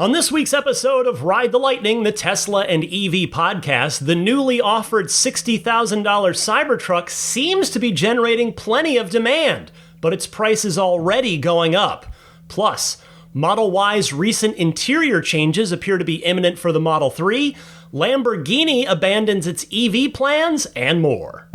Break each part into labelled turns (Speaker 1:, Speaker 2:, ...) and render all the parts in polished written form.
Speaker 1: On this week's episode of Ride the Lightning, the Tesla and EV podcast, the newly offered $60,000 Cybertruck seems to be generating plenty of demand, but its price is already going up. Plus, Model Y's recent interior changes appear to be imminent for the Model 3, Lamborghini abandons its EV plans, and more.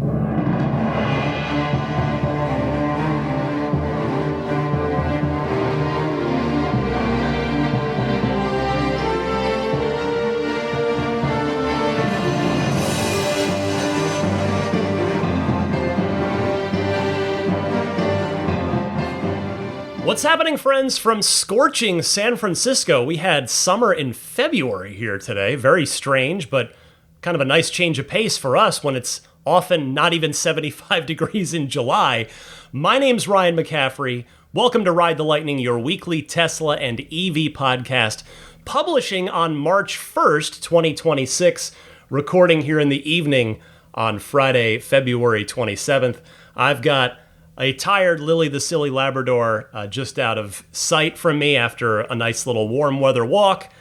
Speaker 1: What's happening, friends, from scorching San Francisco? We had summer in February here today. Very strange, but kind of a nice change of pace for us when it's often not even 75 degrees in July. My name's Ryan McCaffrey. Welcome to Ride the Lightning, your weekly Tesla and EV podcast, publishing on March 1st, 2026, recording here in the evening on Friday, February 27th. I've got a tired Lily the Silly Labrador just out of sight from me after a nice little warm weather walk,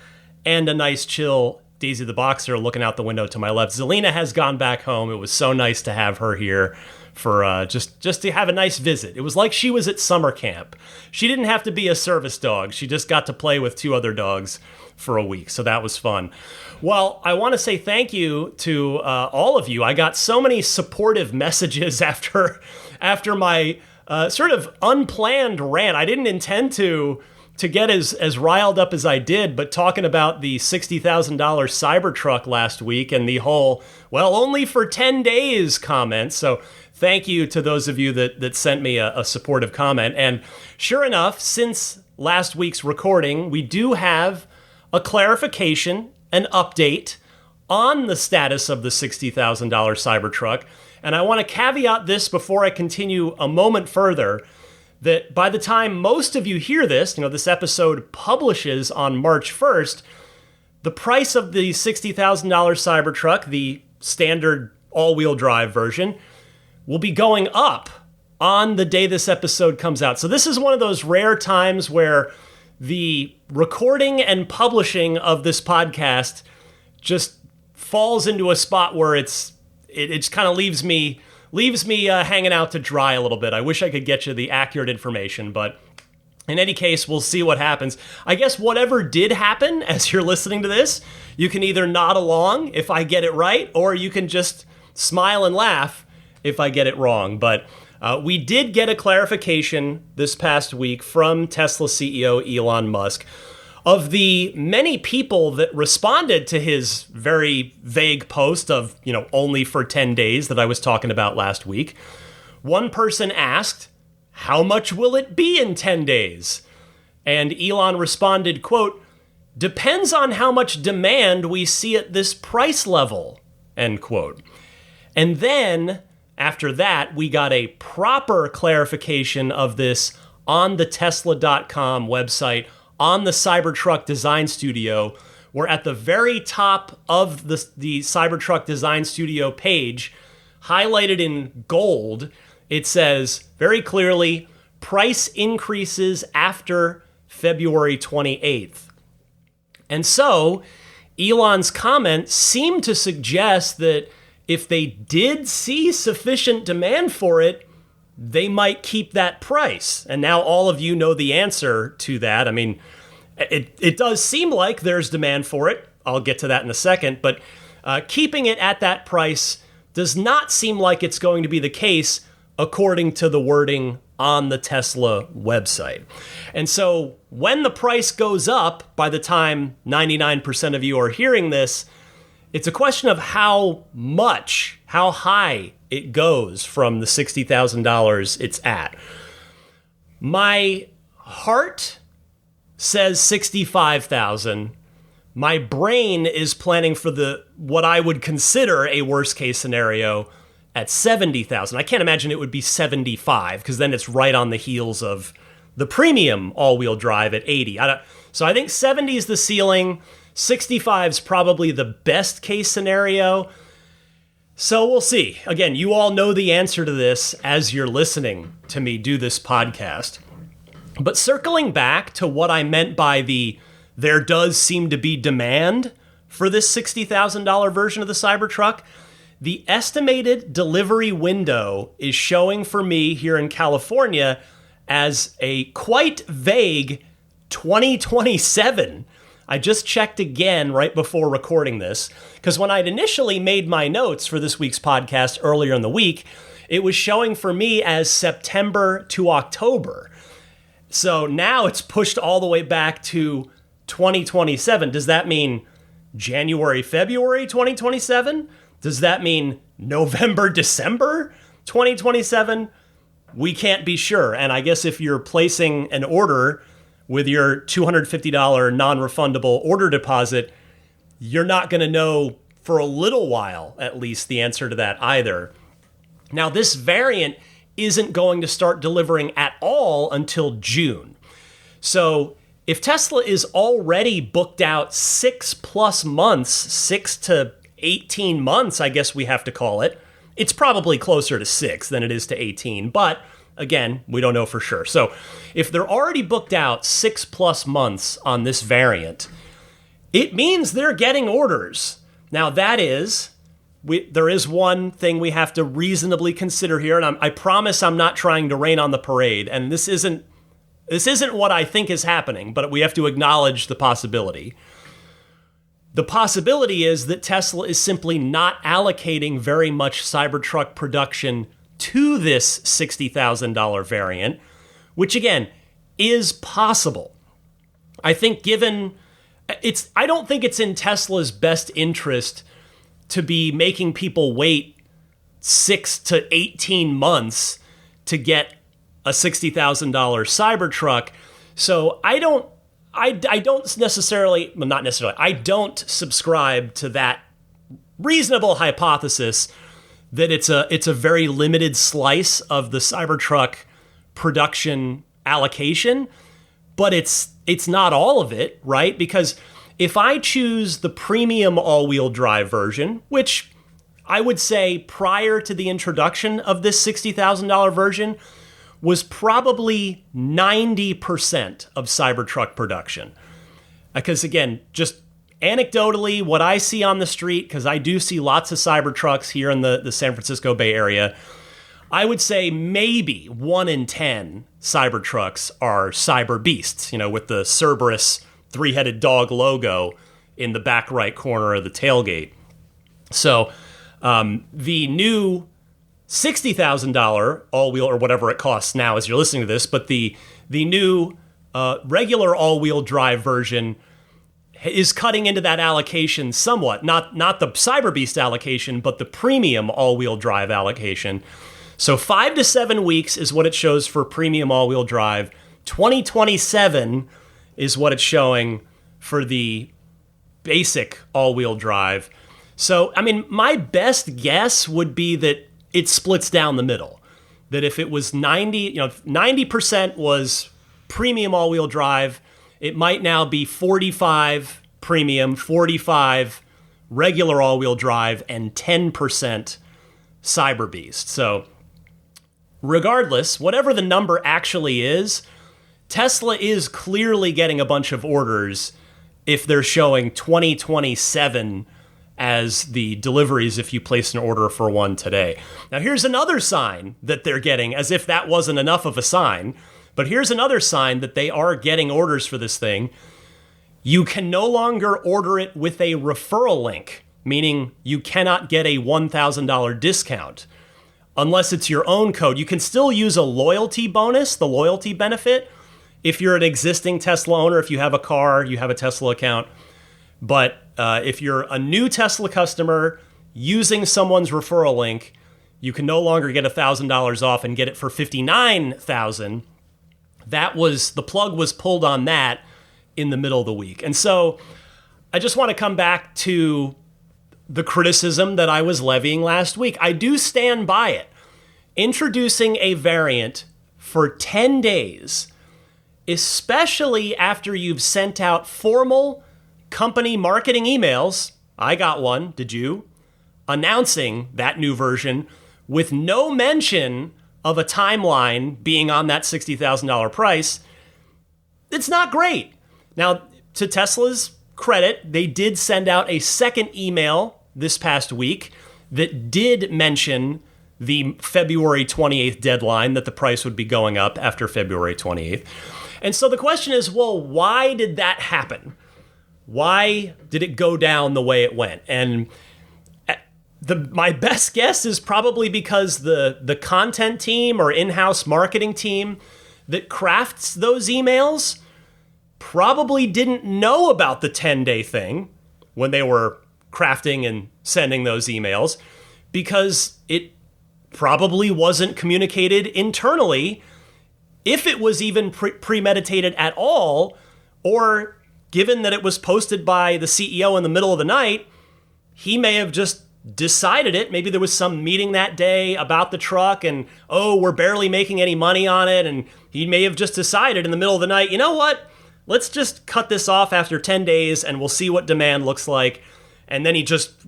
Speaker 1: and a nice chill Daisy the Boxer looking out the window to my left. Zelina has gone back home. It was so nice to have her here for just to have a nice visit. It was like she was at summer camp. She didn't have to be a service dog. She just got to play with two other dogs for a week, so that was fun. Well, I want to say thank you to all of you. I got so many supportive messages after my sort of unplanned rant. I didn't intend to get as riled up as I did, but talking about the $60,000 Cybertruck last week and the whole, well, only for 10 days comment. So thank you to those of you that sent me a supportive comment. And sure enough, since last week's recording, we do have a clarification, an update on the status of the $60,000 Cybertruck. And I want to caveat this before I continue a moment further, that by the time most of you hear this, this episode publishes on March 1st, the price of the $60,000 Cybertruck, the standard all-wheel drive version, will be going up on the day this episode comes out. So this is one of those rare times where the recording and publishing of this podcast just falls into a spot where it just kind of leaves me hanging out to dry a little bit. I wish I could get you the accurate information, but in any case, we'll see what happens. I guess whatever did happen as you're listening to this, you can either nod along if I get it right, or you can just smile and laugh if I get it wrong. But we did get a clarification this past week from Tesla CEO Elon Musk of the many people that responded to his very vague post of, only for 10 days that I was talking about last week. One person asked, how much will it be in 10 days? And Elon responded, quote, depends on how much demand we see at this price level, end quote. And then after that, we got a proper clarification of this on the Tesla.com website, on the Cybertruck Design Studio, where at the very top of the Cybertruck Design Studio page, highlighted in gold, it says very clearly, price increases after February 28th. And so, Elon's comment seemed to suggest that if they did see sufficient demand for it, they might keep that price. And now all of you know the answer to that. I mean, it does seem like there's demand for it. I'll get to that in a second. But keeping it at that price does not seem like it's going to be the case according to the wording on the Tesla website. And so when the price goes up, by the time 99% of you are hearing this, it's a question of how high it goes from the $60,000 it's at. My heart says 65,000. My brain is planning for what I would consider a worst case scenario at 70,000. I can't imagine it would be 75, because then it's right on the heels of the premium all-wheel drive at 80. So I think 70 is the ceiling. 65 is probably the best case scenario. So we'll see. Again, you all know the answer to this as you're listening to me do this podcast. But circling back to what I meant by the there does seem to be demand for this $60,000 version of the Cybertruck. The estimated delivery window is showing for me here in California as a quite vague 2027. I just checked again right before recording this, because when I'd initially made my notes for this week's podcast earlier in the week, it was showing for me as September to October. So now it's pushed all the way back to 2027. Does that mean January, February 2027? Does that mean November, December 2027? We can't be sure. And I guess if you're placing an order with your $250 non-refundable order deposit, you're not going to know for a little while, at least, the answer to that either. Now, this variant isn't going to start delivering at all until June. So if Tesla is already booked out 6+ months, 6 to 18 months, I guess we have to call it, it's probably closer to 6 than it is to 18, but again, we don't know for sure. So if they're already booked out 6+ months on this variant, it means they're getting orders. Now that is, there is one thing we have to reasonably consider here, and I promise I'm not trying to rain on the parade, and this isn't what I think is happening, but we have to acknowledge the possibility. The possibility is that Tesla is simply not allocating very much Cybertruck production to this $60,000 variant, which again is possible. I don't think it's in Tesla's best interest to be making people wait 6 to 18 months to get a $60,000 Cybertruck. So I don't subscribe to that reasonable hypothesis that it's a very limited slice of the Cybertruck production allocation, but it's not all of it, right? Because if I choose the premium all-wheel drive version, which I would say prior to the introduction of this $60,000 version was probably 90% of Cybertruck production. Because again, just anecdotally, what I see on the street, because I do see lots of Cybertrucks here in the San Francisco Bay Area, I would say maybe 1 in 10 Cybertrucks are Cyber Beasts, with the Cerberus 3-headed dog logo in the back right corner of the tailgate. So the new $60,000 all-wheel, or whatever it costs now as you're listening to this, but the new regular all-wheel drive version is cutting into that allocation somewhat. Not the Cyber Beast allocation, but the premium all-wheel drive allocation. So 5 to 7 weeks is what it shows for premium all-wheel drive. 2027 is what it's showing for the basic all-wheel drive. So, my best guess would be that it splits down the middle. That if it was 90% was premium all-wheel drive, it might now be 45 premium, 45 regular all-wheel drive, and 10% Cyber Beast. So regardless, whatever the number actually is, Tesla is clearly getting a bunch of orders if they're showing 2027 as the deliveries if you place an order for one today. Now here's another sign that they're getting, as if that wasn't enough of a sign, but here's another sign that they are getting orders for this thing. You can no longer order it with a referral link, meaning you cannot get a $1,000 discount unless it's your own code. You can still use a loyalty bonus, the loyalty benefit, if you're an existing Tesla owner, if you have a car, you have a Tesla account. But if you're a new Tesla customer using someone's referral link, you can no longer get $1,000 off and get it for $59,000. The plug was pulled on that in the middle of the week. And so I just want to come back to the criticism that I was levying last week. I do stand by it. Introducing a variant for 10 days, especially after you've sent out formal company marketing emails, I got one, did you, announcing that new version with no mention of a timeline being on that $60,000 price, it's not great. Now, to Tesla's credit, they did send out a second email this past week that did mention the February 28th deadline, that the price would be going up after February 28th. And so the question is, well, why did that happen? Why did it go down the way it went? And my best guess is probably because the content team or in-house marketing team that crafts those emails probably didn't know about the 10-day thing when they were crafting and sending those emails, because it probably wasn't communicated internally, if it was even premeditated at all, or given that it was posted by the CEO in the middle of the night, he may have just decided it. Maybe there was some meeting that day about the truck and, oh, we're barely making any money on it. And he may have just decided in the middle of the night, you know what? Let's just cut this off after 10 days and we'll see what demand looks like. And then he just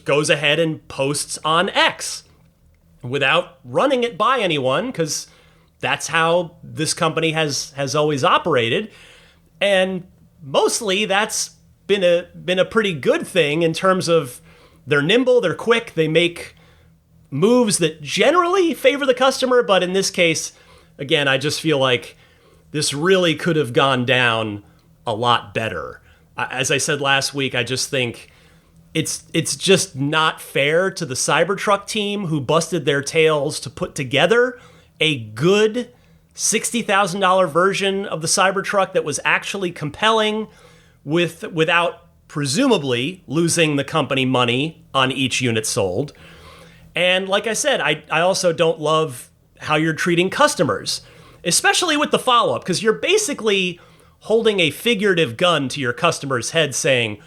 Speaker 1: goes ahead and posts on X without running it by anyone, because that's how this company has always operated. And mostly that's been a pretty good thing in terms of they're nimble, they're quick, they make moves that generally favor the customer. But in this case, again, I just feel like this really could have gone down a lot better. As I said last week, I just think it's just not fair to the Cybertruck team, who busted their tails to put together a good $60,000 version of the Cybertruck that was actually compelling, without presumably losing the company money on each unit sold. And like I said, I also don't love how you're treating customers, especially with the follow-up, because you're basically holding a figurative gun to your customer's head saying,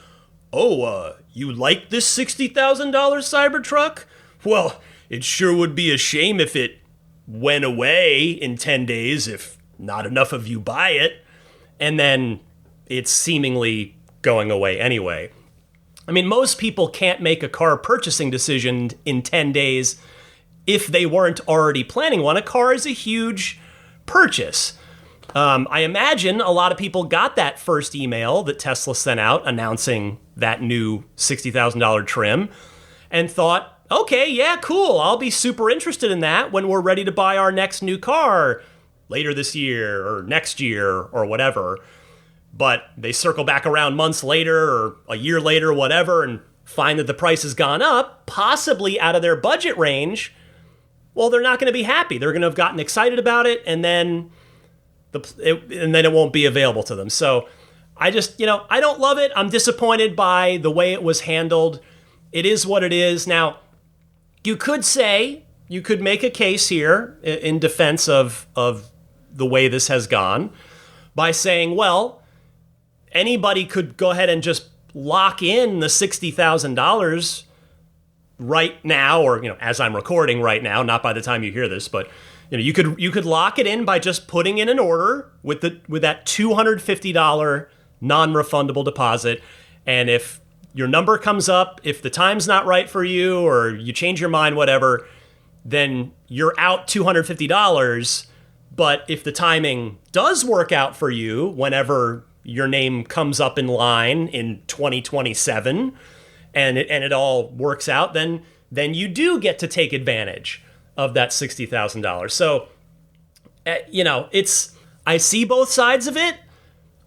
Speaker 1: oh, you like this $60,000 Cybertruck? Well, it sure would be a shame if it went away in 10 days if not enough of you buy it. And then it's seemingly going away anyway. I mean, most people can't make a car purchasing decision in 10 days if they weren't already planning one. A car is a huge purchase. I imagine a lot of people got that first email that Tesla sent out announcing that new $60,000 trim and thought, okay, yeah, cool. I'll be super interested in that when we're ready to buy our next new car later this year or next year or whatever. But they circle back around months later or a year later, whatever, and find that the price has gone up, possibly out of their budget range. Well, they're not going to be happy. They're going to have gotten excited about it, and then it won't be available to them. So I just, I don't love it. I'm disappointed by the way it was handled. It is what it is. Now, you could make a case here in defense of the way this has gone by saying, well, anybody could go ahead and just lock in the $60,000 right now, or as I'm recording right now, not by the time you hear this, but you could lock it in by just putting in an order with that $250 non-refundable deposit, and if your number comes up, if the time's not right for you or you change your mind, whatever, then you're out $250. But if the timing does work out for you whenever your name comes up in line in 2027 and it all works out, then you do get to take advantage of that $60,000. So, I see both sides of it.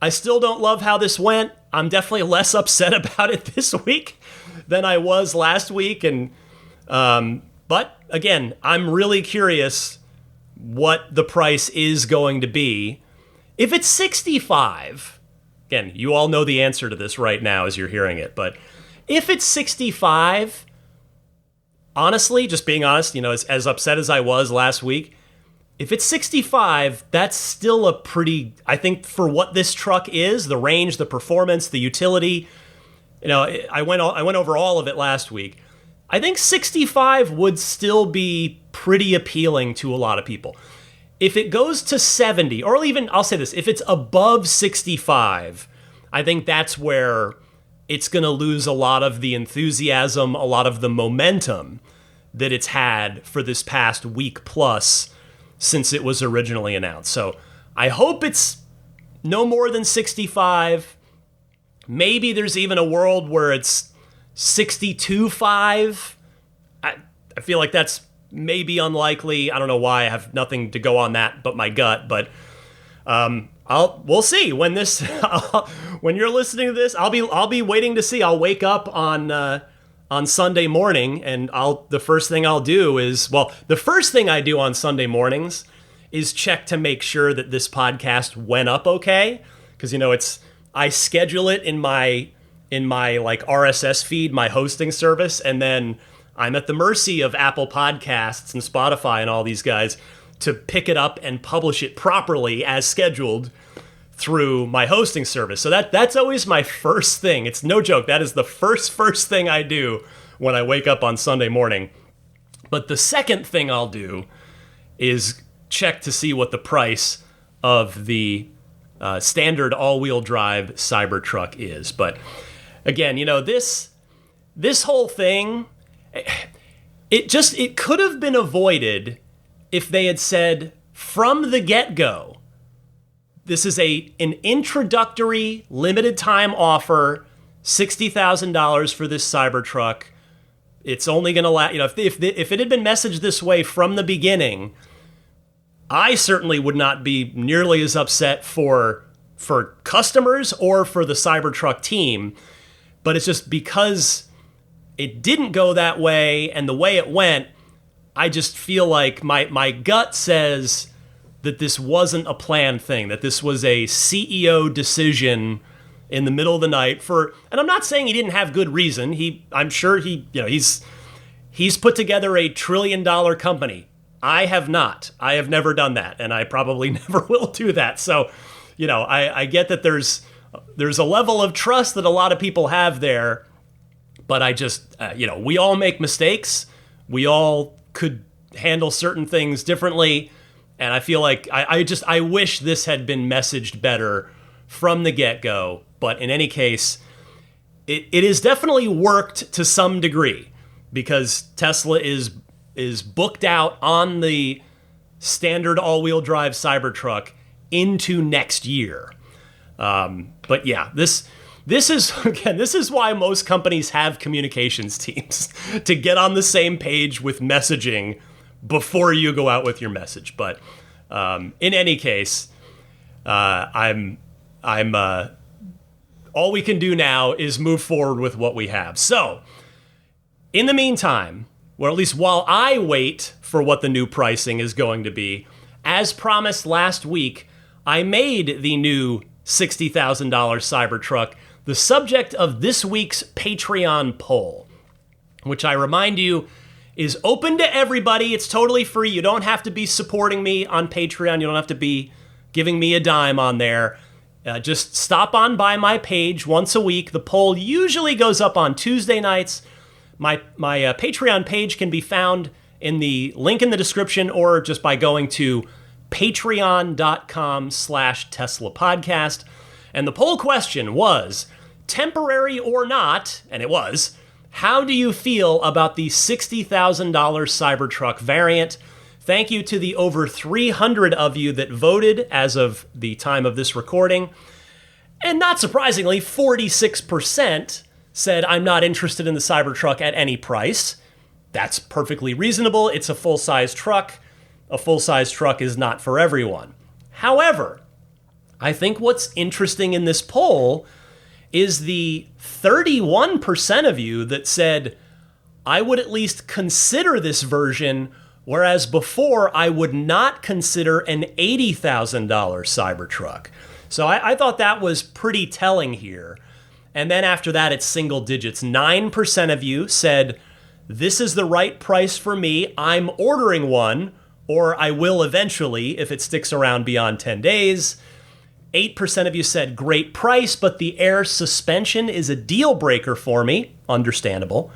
Speaker 1: I still don't love how this went. I'm definitely less upset about it this week than I was last week. But again, I'm really curious what the price is going to be. If it's 65, again, you all know the answer to this right now as you're hearing it, but if it's 65, honestly, just being honest, as upset as I was last week, if it's 65, that's still a pretty, I think for what this truck is, the range, the performance, the utility, I went over all of it last week. I think 65 would still be pretty appealing to a lot of people. If it goes to 70, or even, I'll say this, if it's above 65, I think that's where it's going to lose a lot of the enthusiasm, a lot of the momentum that it's had for this past week plus since it was originally announced. So I hope it's no more than 65. Maybe there's even a world where it's 62.5. I feel like that's maybe unlikely. I don't know why. I have nothing to go on that but my gut. But we'll see when when you're listening to this. I'll be waiting to see. I'll wake up on Sunday morning, and the first thing I do on Sunday mornings is check to make sure that this podcast went up okay, because I schedule it in my like RSS feed, my hosting service, and then I'm at the mercy of Apple Podcasts and Spotify and all these guys to pick it up and publish it properly as scheduled through my hosting service. So that's always my first thing. It's no joke. That is the first thing I do when I wake up on Sunday morning. But the second thing I'll do is check to see what the price of the standard all-wheel drive Cybertruck is. But again, this whole thing, it could have been avoided if they had said from the get-go, this is an introductory limited time offer, $60,000 for this Cybertruck. It's only going to last, if it had been messaged this way from the beginning, I certainly would not be nearly as upset for customers or for the Cybertruck team. But it's just because it didn't go that way, and the way it went, I just feel like my gut says that this wasn't a planned thing, that this was a CEO decision in the middle of the night and I'm not saying he didn't have good reason. I'm sure he's put together a $1 trillion company. I have not. I have never done that, and I probably never will do that. So, I get that there's a level of trust that a lot of people have there, but I just, we all make mistakes. We all could handle certain things differently, and I feel like I wish this had been messaged better from the get-go. But in any case, it has definitely worked to some degree, because Tesla is booked out on the standard all-wheel drive Cybertruck into next year. But yeah, this is why most companies have communications teams, to get on the same page with messaging before you go out with your message. But in any case, I'm all we can do now is move forward with what we have. So in the meantime, or at least while I wait for what the new pricing is going to be, as promised last week, I made the new $60,000 Cybertruck the subject of this week's Patreon poll, which I remind you is open to everybody. It's totally free. You don't have to be supporting me on Patreon. You don't have to be giving me a dime on there. Just stop on by my page once a week. The poll usually goes up on Tuesday nights. My Patreon page can be found in the link in the description, or just by going to patreon.com/Tesla podcast. And the poll question was, temporary or not, and it was, how do you feel about the $60,000 Cybertruck variant? Thank you to the over 300 of you that voted as of the time of this recording. And not surprisingly, 46% said, I'm not interested in the Cybertruck at any price. That's perfectly reasonable. It's a full-size truck. A full-size truck is not for everyone. However, I think what's interesting in this poll is the 31% of you that said, I would at least consider this version, whereas before I would not consider an $80,000 Cybertruck. So I thought that was pretty telling here. And then after that, it's single digits. 9% of you said, this is the right price for me. I'm ordering one, or I will eventually if it sticks around beyond 10 days. 8% of you said, great price, but the air suspension is a deal breaker for me. Understandable.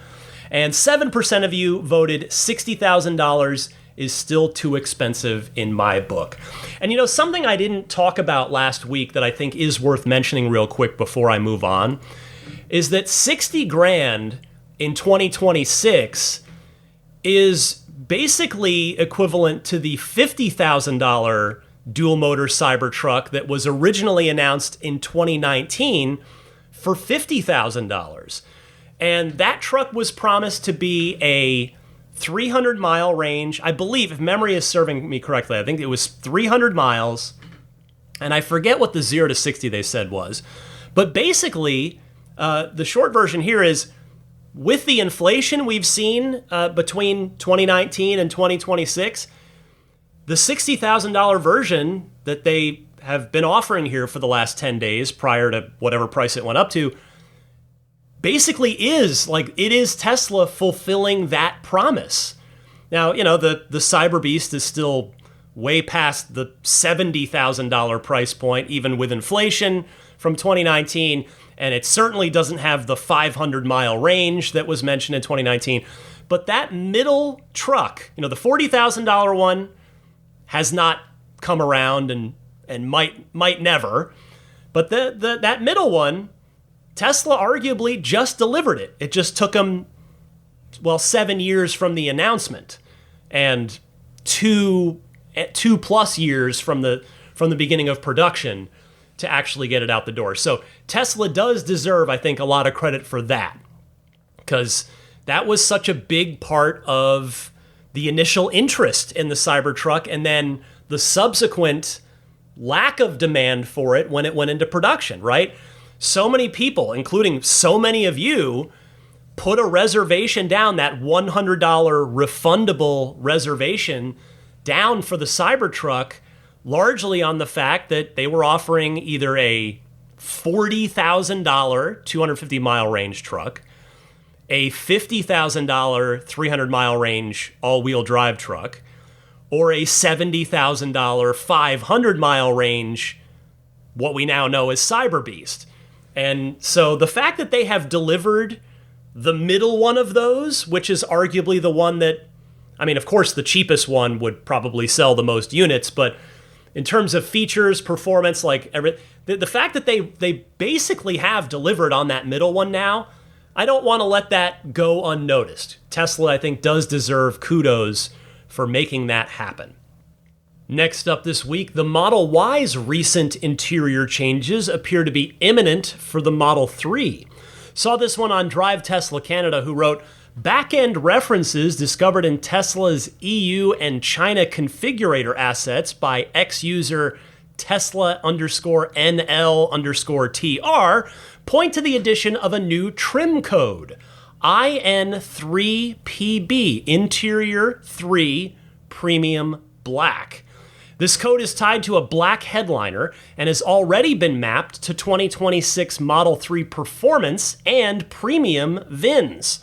Speaker 1: And 7% of you voted $60,000 is still too expensive in my book. And something I didn't talk about last week that I think is worth mentioning real quick before I move on is that $60,000 in 2026 is basically equivalent to the $50,000 dual motor Cybertruck that was originally announced in 2019 for $50,000. And that truck was promised to be a 300-mile range. I believe, if memory is serving me correctly, I think it was 300 miles. And I forget what the 0 to 60 they said was. But basically, the short version here is, with the inflation we've seen between 2019 and 2026, the $60,000 version that they have been offering here for the last 10 days prior to whatever price it went up to, basically it is Tesla fulfilling that promise. Now, the Cyber Beast is still way past the $70,000 price point, even with inflation from 2019, and it certainly doesn't have the 500-mile range that was mentioned in 2019. But that middle truck, the $40,000 one, has not come around and might never. But that middle one, Tesla arguably just delivered it. It just took them, 7 years from the announcement, and two plus years from the beginning of production to actually get it out the door. So Tesla does deserve, I think, a lot of credit for that, because that was such a big part of the initial interest in the Cybertruck, and then the subsequent lack of demand for it when it went into production, right? So many people, including so many of you, put a reservation down, that $100 refundable reservation down for the Cybertruck, largely on the fact that they were offering either a $40,000 250-mile range truck, a $50,000 300-mile range all-wheel drive truck, or a $70,000 500-mile range, what we now know as Cyber Beast. And so the fact that they have delivered the middle one of those, which is arguably the one that, of course, the cheapest one would probably sell the most units, but in terms of features, performance, the fact that they basically have delivered on that middle one now, I don't want to let that go unnoticed. Tesla, I think, does deserve kudos for making that happen. Next up this week, the Model Y's recent interior changes appear to be imminent for the Model 3. Saw this one on Drive Tesla Canada, who wrote, "Back-end references discovered in Tesla's EU and China configurator assets by ex-user Tesla_NL_TR point to the addition of a new trim code, IN3PB, Interior 3 Premium Black. This code is tied to a black headliner and has already been mapped to 2026 Model 3 Performance and Premium VINs.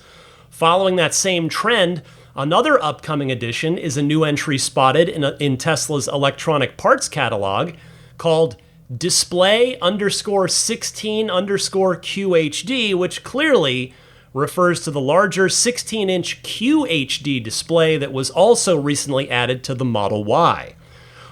Speaker 1: Following that same trend, another upcoming addition is a new entry spotted in Tesla's electronic parts catalog called Display_16_QHD, which clearly refers to the larger 16-inch QHD display that was also recently added to the Model Y.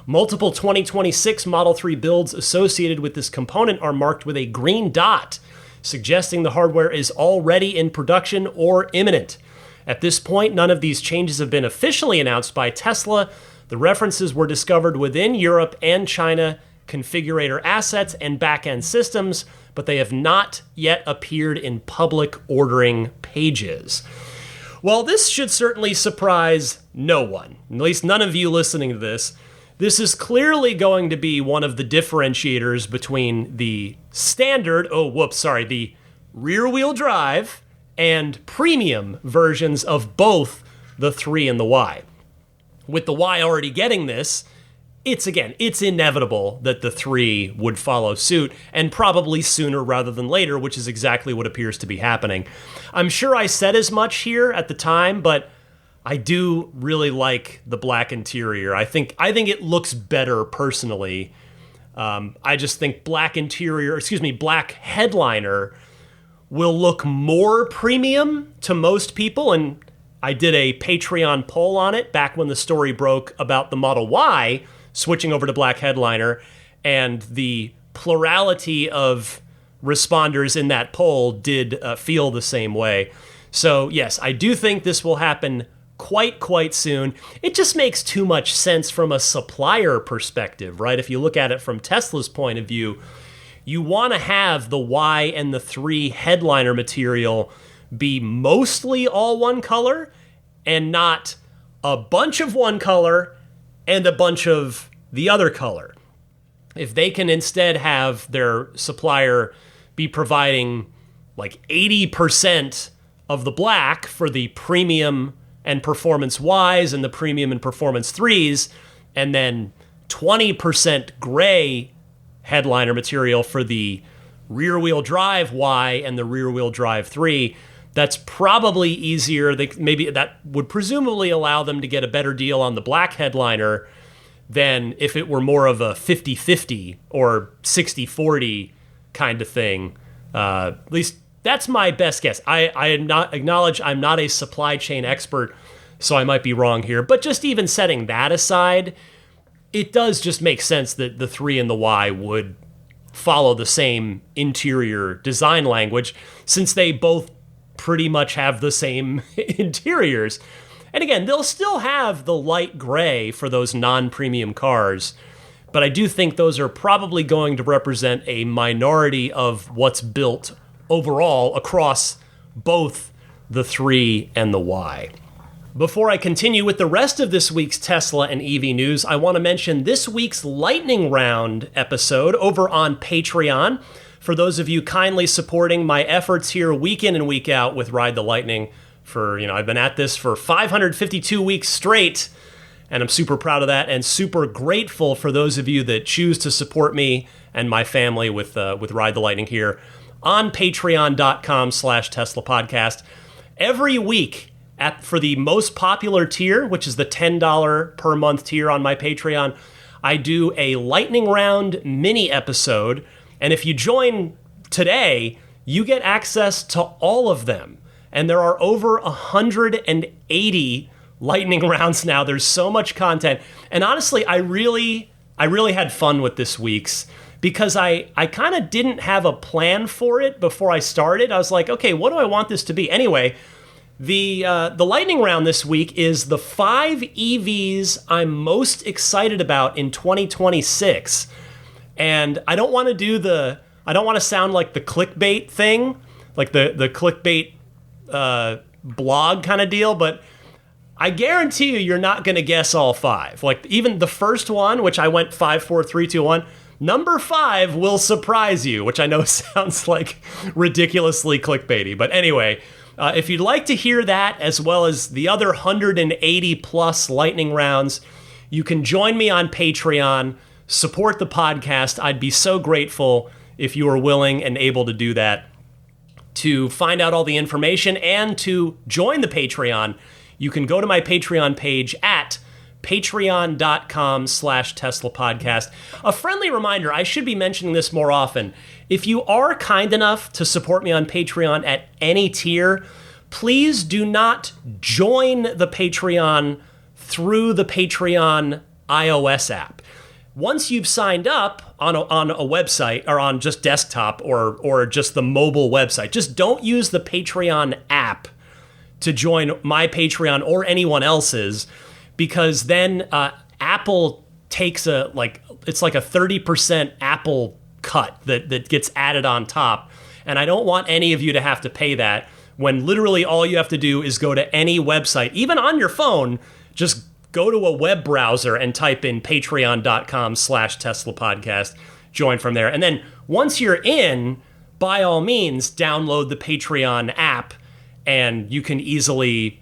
Speaker 1: Multiple 2026 Model 3 builds associated with this component are marked with a green dot, suggesting the hardware is already in production or imminent. At this point, none of these changes have been officially announced by Tesla. The references were discovered within Europe and China configurator assets and back-end systems, but they have not yet appeared in public ordering pages. Well, this should certainly surprise no one, at least none of you listening to this. This is clearly going to be one of the differentiators between the the rear-wheel drive and premium versions of both the 3 and the Y. With the Y already getting this, it's inevitable that the 3 would follow suit, and probably sooner rather than later, which is exactly what appears to be happening. I'm sure I said as much here at the time, but I do really like the black interior. I think it looks better personally. I just think black headliner will look more premium to most people, and I did a Patreon poll on it back when the story broke about the Model Y switching over to black headliner, and the plurality of responders in that poll did feel the same way. So yes, I do think this will happen quite soon. It just makes too much sense from a supplier perspective, right? If you look at it from Tesla's point of view, you want to have the Y and the 3 headliner material be mostly all one color and not a bunch of one color and a bunch of the other color. If they can instead have their supplier be providing like 80% of the black for the premium and performance Ys and the premium and performance 3s, and then 20% gray headliner material for the rear-wheel drive Y and the rear-wheel drive 3, that's probably easier. Maybe that would presumably allow them to get a better deal on the black headliner than if it were more of a 50-50 or 60-40 kind of thing. At least that's my best guess. I acknowledge I'm not a supply chain expert, so I might be wrong here. But just even setting that aside, it does just make sense that the 3 and the Y would follow the same interior design language, since they both pretty much have the same interiors. And again, they'll still have the light gray for those non-premium cars, but I do think those are probably going to represent a minority of what's built overall across both the 3 and the Y. Before I continue with the rest of this week's Tesla and EV news, I want to mention this week's Lightning Round episode over on Patreon. For those of you kindly supporting my efforts here week in and week out with Ride the Lightning I've been at this for 552 weeks straight, and I'm super proud of that and super grateful for those of you that choose to support me and my family with Ride the Lightning here on patreon.com/Tesla podcast. Every week for the most popular tier, which is the $10 per month tier on my Patreon, I do a Lightning Round mini episode. And if you join today, you get access to all of them. And there are over 180 lightning rounds now. There's so much content. And honestly, I really had fun with this week's, because I kind of didn't have a plan for it before I started. I was like, okay, what do I want this to be? Anyway, the lightning round this week is the 5 EVs I'm most excited about in 2026. And I don't want to sound like the clickbait thing, like the clickbait blog kind of deal, but I guarantee you're not going to guess all 5. Like even the first one, which I went 5, 4, 3, 2, 1, number 5 will surprise you, which I know sounds like ridiculously clickbaity. But anyway, if you'd like to hear that, as well as the other 180 plus lightning rounds, you can join me on Patreon, support the podcast. I'd be so grateful if you are willing and able to do that. To find out all the information and to join the Patreon, you can go to my Patreon page at patreon.com/Tesla podcast. A friendly reminder, I should be mentioning this more often. If you are kind enough to support me on Patreon at any tier, please do not join the Patreon through the Patreon iOS app. Once you've signed up on a website or on just desktop or just the mobile website, just don't use the Patreon app to join my Patreon or anyone else's, because then Apple takes it's like a 30% Apple cut that gets added on top. And I don't want any of you to have to pay that, when literally all you have to do is go to any website, even on your phone, just go to a web browser and type in patreon.com/Tesla podcast, join from there. And then once you're in, by all means, download the Patreon app, and you can easily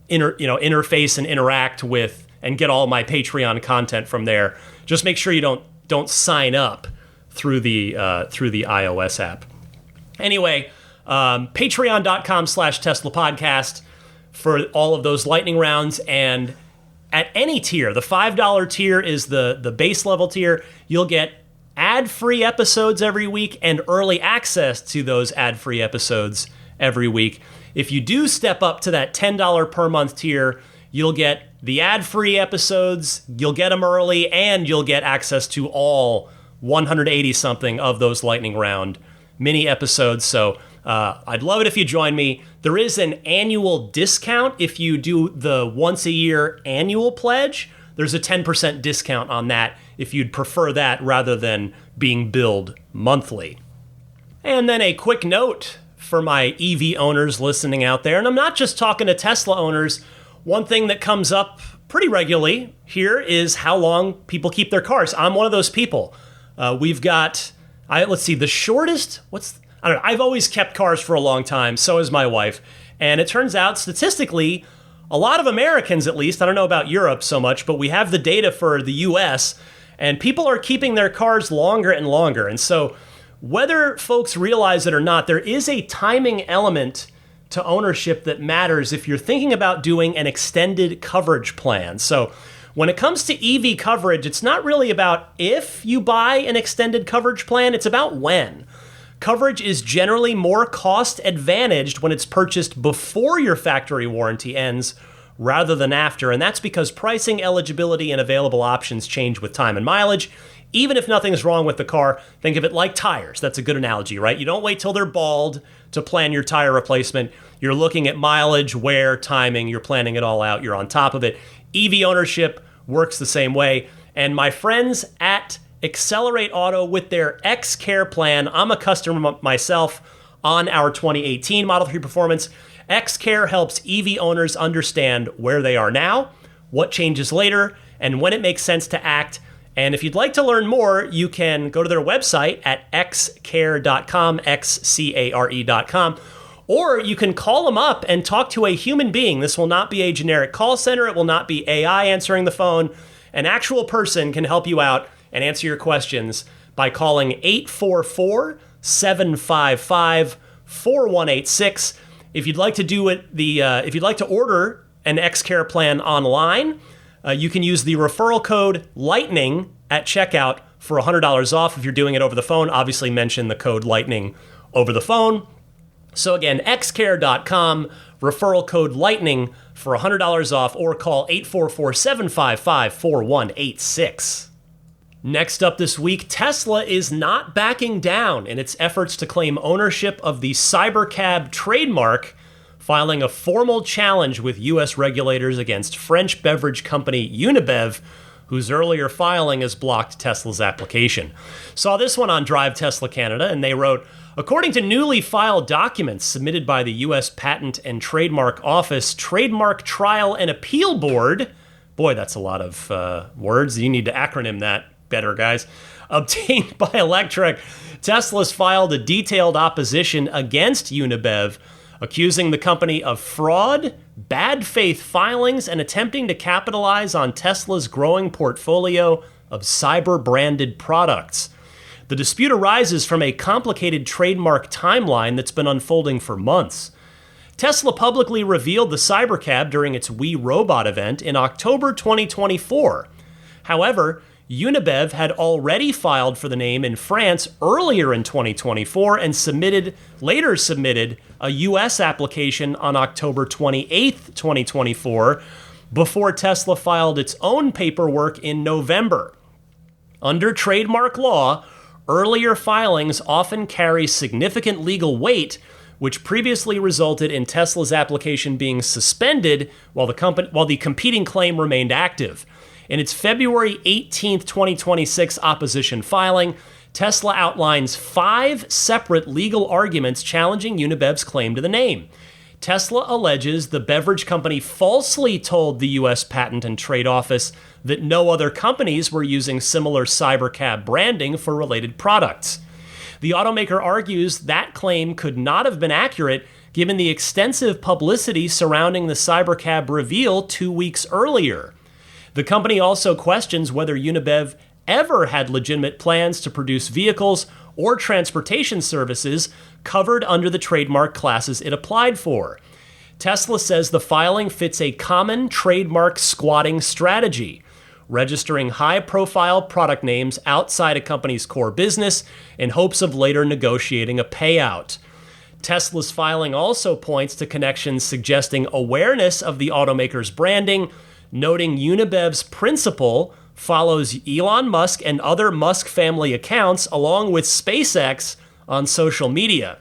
Speaker 1: interface and interact with and get all my Patreon content from there. Just make sure you don't sign up through the iOS app. Anyway, patreon.com/Tesla podcast for all of those lightning rounds. And at any tier, the $5 tier is the base level tier, you'll get ad-free episodes every week and early access to those ad-free episodes every week. If you do step up to that $10 per month tier, you'll get the ad-free episodes, you'll get them early, and you'll get access to all 180-something of those lightning round mini episodes. So I'd love it if you join me. There is an annual discount if you do the once-a-year annual pledge. There's a 10% discount on that if you'd prefer that rather than being billed monthly. And then a quick note for my EV owners listening out there, and I'm not just talking to Tesla owners. One thing that comes up pretty regularly here is how long people keep their cars. I'm one of those people. We've got, let's see, the shortest, I don't know, I've always kept cars for a long time, so has my wife. And it turns out, statistically, a lot of Americans, at least, I don't know about Europe so much, but we have the data for the US, and people are keeping their cars longer and longer. And so whether folks realize it or not, there is a timing element to ownership that matters if you're thinking about doing an extended coverage plan. So when it comes to EV coverage, it's not really about if you buy an extended coverage plan, it's about when. Coverage is generally more cost advantaged when it's purchased before your factory warranty ends rather than after, and that's because pricing, eligibility, and available options change with time and mileage. Even if nothing's wrong with the car, think of it like tires. That's a good analogy, right? You don't wait till they're bald to plan your tire replacement. You're looking at mileage, wear, timing. You're planning it all out. You're on top of it. EV ownership works the same way. And my friends at Accelerate Auto with their X-Care plan, I'm a customer myself on our 2018 Model 3 Performance. X-Care helps EV owners understand where they are now, what changes later, and when it makes sense to act. And if you'd like to learn more, you can go to their website at xcare.com, xcare.com, or you can call them up and talk to a human being. This will not be a generic call center. It will not be AI answering the phone. An actual person can help you out and answer your questions by calling 844-755-4186. If you'd like to do it, if you'd like to order an X-Care plan online, you can use the referral code LIGHTNING at checkout for $100 off. If you're doing it over the phone, obviously mention the code LIGHTNING over the phone. So again, xcare.com, referral code LIGHTNING for $100 off, or call 844-755-4186. Next up this week, Tesla is not backing down in its efforts to claim ownership of the Cybercab trademark, filing a formal challenge with U.S. regulators against French beverage company Unibev, whose earlier filing has blocked Tesla's application. Saw this one on Drive Tesla Canada, and they wrote, according to newly filed documents submitted by the U.S. Patent and Trademark Office Trademark Trial and Appeal Board, boy, that's a lot of words. You need to acronym that better, guys. Obtained by Electric, Tesla's filed a detailed opposition against Unibev, accusing the company of fraud, bad faith filings, and attempting to capitalize on Tesla's growing portfolio of cyber-branded products. The dispute arises from a complicated trademark timeline that's been unfolding for months. Tesla publicly revealed the Cybercab during its We Robot event in October 2024. However, Unibev had already filed for the name in France earlier in 2024 and later submitted a U.S. application on October 28, 2024, before Tesla filed its own paperwork in November. Under trademark law, earlier filings often carry significant legal weight, which previously resulted in Tesla's application being suspended while the competing claim remained active. In its February 18, 2026 opposition filing, Tesla outlines 5 separate legal arguments challenging Unibev's claim to the name. Tesla alleges the beverage company falsely told the U.S. Patent and Trade Office that no other companies were using similar Cybercab branding for related products. The automaker argues that claim could not have been accurate given the extensive publicity surrounding the Cybercab reveal 2 weeks earlier. The company also questions whether Unibev ever had legitimate plans to produce vehicles or transportation services covered under the trademark classes it applied for. Tesla says the filing fits a common trademark squatting strategy, registering high-profile product names outside a company's core business in hopes of later negotiating a payout. Tesla's filing also points to connections suggesting awareness of the automaker's branding, noting Unibev's principal follows Elon Musk and other Musk family accounts along with SpaceX on social media.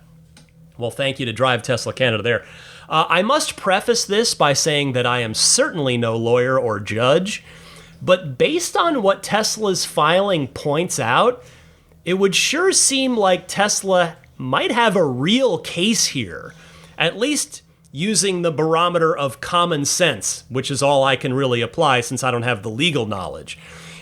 Speaker 1: Well, thank you to Drive Tesla Canada there. I must preface this by saying that I am certainly no lawyer or judge. But based on what Tesla's filing points out, it would sure seem like Tesla might have a real case here, at least using the barometer of common sense, which is all I can really apply since I don't have the legal knowledge.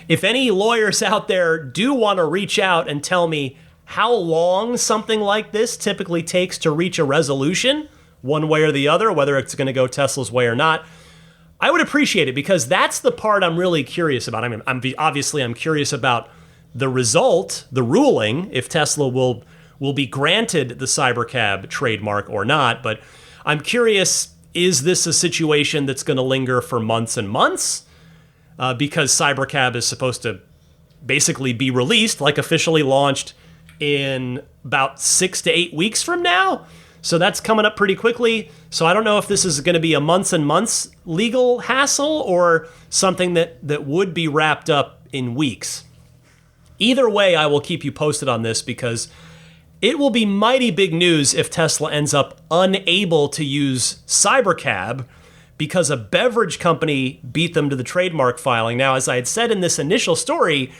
Speaker 1: If any lawyers out there do want to reach out and tell me how long something like this typically takes to reach a resolution, one way or the other, whether it's going to go Tesla's way or not, I would appreciate it, because that's the part I'm really curious about. I mean, I'm curious about the result, the ruling, if Tesla will be granted the Cybercab trademark or not. But I'm curious, is this a situation that's going to linger for months and months? Because Cybercab is supposed to basically be released, like officially launched, in about 6 to 8 weeks from now. So that's coming up pretty quickly. So I don't know if this is going to be a months and months legal hassle or something that would be wrapped up in weeks. Either way, I will keep you posted on this, because it will be mighty big news if Tesla ends up unable to use Cybercab because a beverage company beat them to the trademark filing. Now, as I had said in this initial story,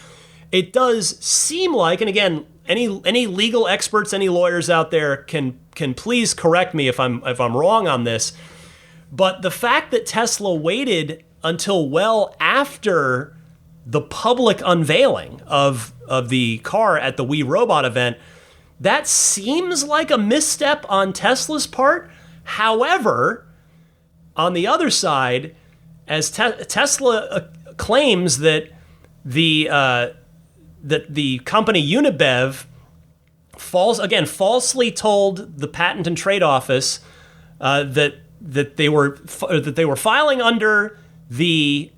Speaker 1: it does seem like, and again, any legal experts, any lawyers out there can please correct me if I'm wrong on this, but the fact that Tesla waited until well after the public unveiling of the car at the We Robot event, that seems like a misstep on Tesla's part. However, on the other side, as Tesla claims that the company Unibev falsely told the Patent and Trade Office that they were filing under the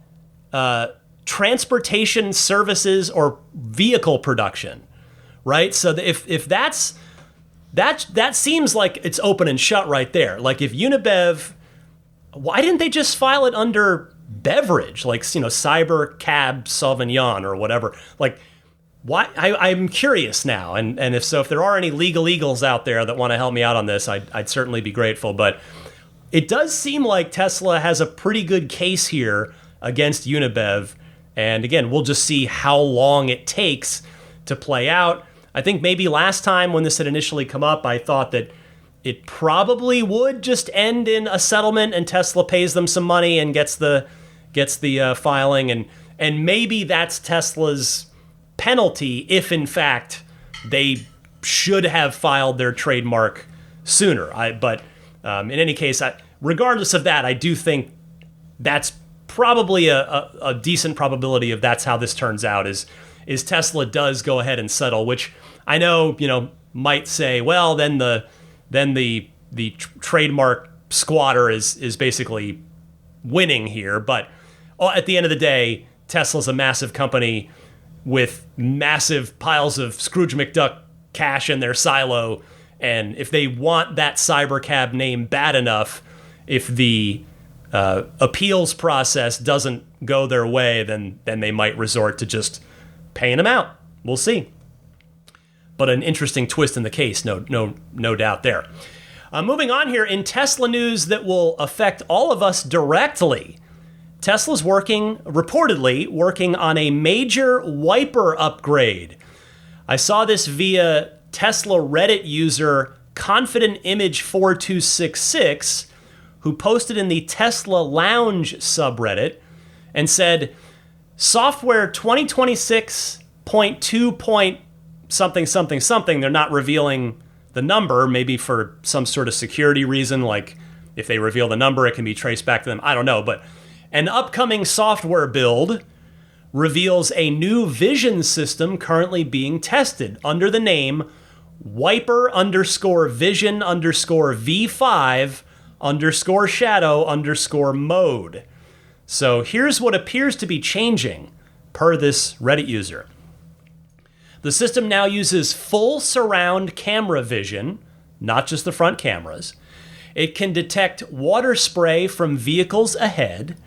Speaker 1: transportation services or vehicle production, right? So if that seems like it's open and shut right there. Like, if Unibev, why didn't they just file it under beverage, like, Cybercab Sauvignon or whatever? Like, why? I'm curious now, and if there are any legal eagles out there that want to help me out on this, I'd certainly be grateful. But it does seem like Tesla has a pretty good case here against Unibev, and again, we'll just see how long it takes to play out. I think maybe last time when this had initially come up, I thought that it probably would just end in a settlement, and Tesla pays them some money and gets the filing, and maybe that's Tesla's penalty if in fact they should have filed their trademark sooner. But in any case, regardless of that, I do think that's probably a decent probability of that's how this turns out, is Tesla does go ahead and settle, which I know might say, well, then the trademark squatter is basically winning here. But at the end of the day, Tesla's a massive company with massive piles of Scrooge McDuck cash in their silo, and if they want that Cybercab name bad enough, if the appeals process doesn't go their way, then they might resort to just paying them out. We'll see. But an interesting twist in the case, no doubt there. Moving on here, in Tesla news that will affect all of us directly, Tesla's reportedly working on a major wiper upgrade. I saw this via Tesla Reddit user Confident Image 4266, who posted in the Tesla Lounge subreddit and said, software 2026.2. Something. They're not revealing the number, maybe for some sort of security reason, like if they reveal the number, it can be traced back to them. I don't know, but an upcoming software build reveals a new vision system currently being tested under the name wiper_vision_V5_shadow_mode. So here's what appears to be changing per this Reddit user. The system now uses full surround camera vision, not just the front cameras. It can detect water spray from vehicles ahead,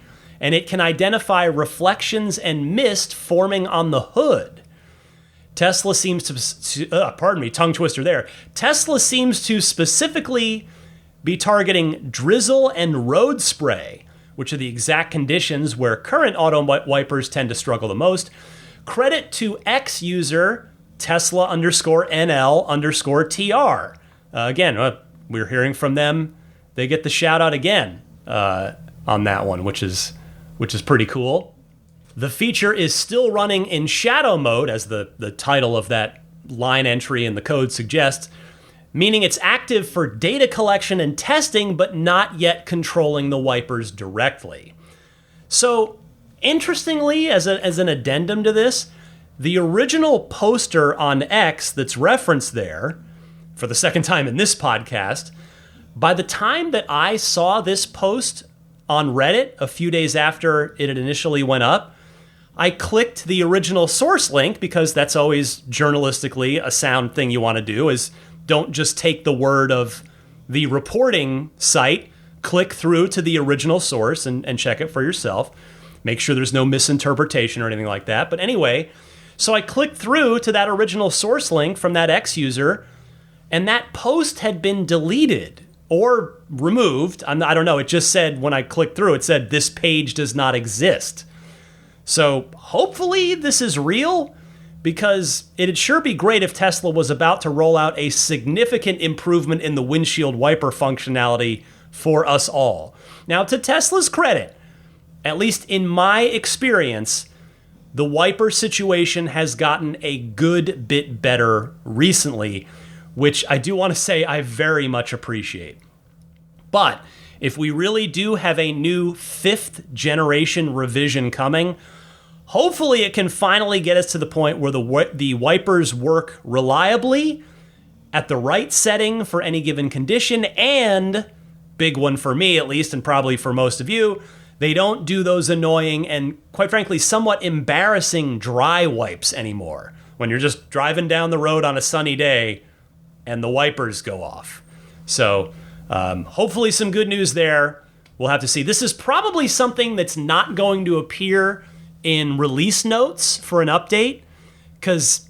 Speaker 1: and it can identify reflections and mist forming on the hood. Tesla seems tongue twister there. Tesla seems to specifically be targeting drizzle and road spray, which are the exact conditions where current auto wipers tend to struggle the most. Credit to X user Tesla_NL_TR. Again, we're hearing from them. They get the shout out again on that one, which is pretty cool. The feature is still running in shadow mode, as the title of that line entry in the code suggests, meaning it's active for data collection and testing, but not yet controlling the wipers directly. So, interestingly, as an addendum to this, the original poster on X that's referenced there, for the second time in this podcast, by the time that I saw this post on Reddit a few days after it had initially went up, I clicked the original source link, because that's always journalistically a sound thing you want to do, is don't just take the word of the reporting site, click through to the original source and check it for yourself. Make sure there's no misinterpretation or anything like that. But anyway, so I clicked through to that original source link from that X user, and that post had been deleted or removed. I don't know. It just said, when I clicked through, it said, this page does not exist. So hopefully this is real, because it'd sure be great if Tesla was about to roll out a significant improvement in the windshield wiper functionality for us all. Now, to Tesla's credit, at least in my experience, the wiper situation has gotten a good bit better recently, which I do want to say I very much appreciate. But if we really do have a new 5th generation revision coming, hopefully it can finally get us to the point where the wipers work reliably at the right setting for any given condition, and, big one for me at least, and probably for most of you, they don't do those annoying and, quite frankly, somewhat embarrassing dry wipes anymore, when you're just driving down the road on a sunny day and the wipers go off. So hopefully some good news there. We'll have to see. This is probably something that's not going to appear in release notes for an update, because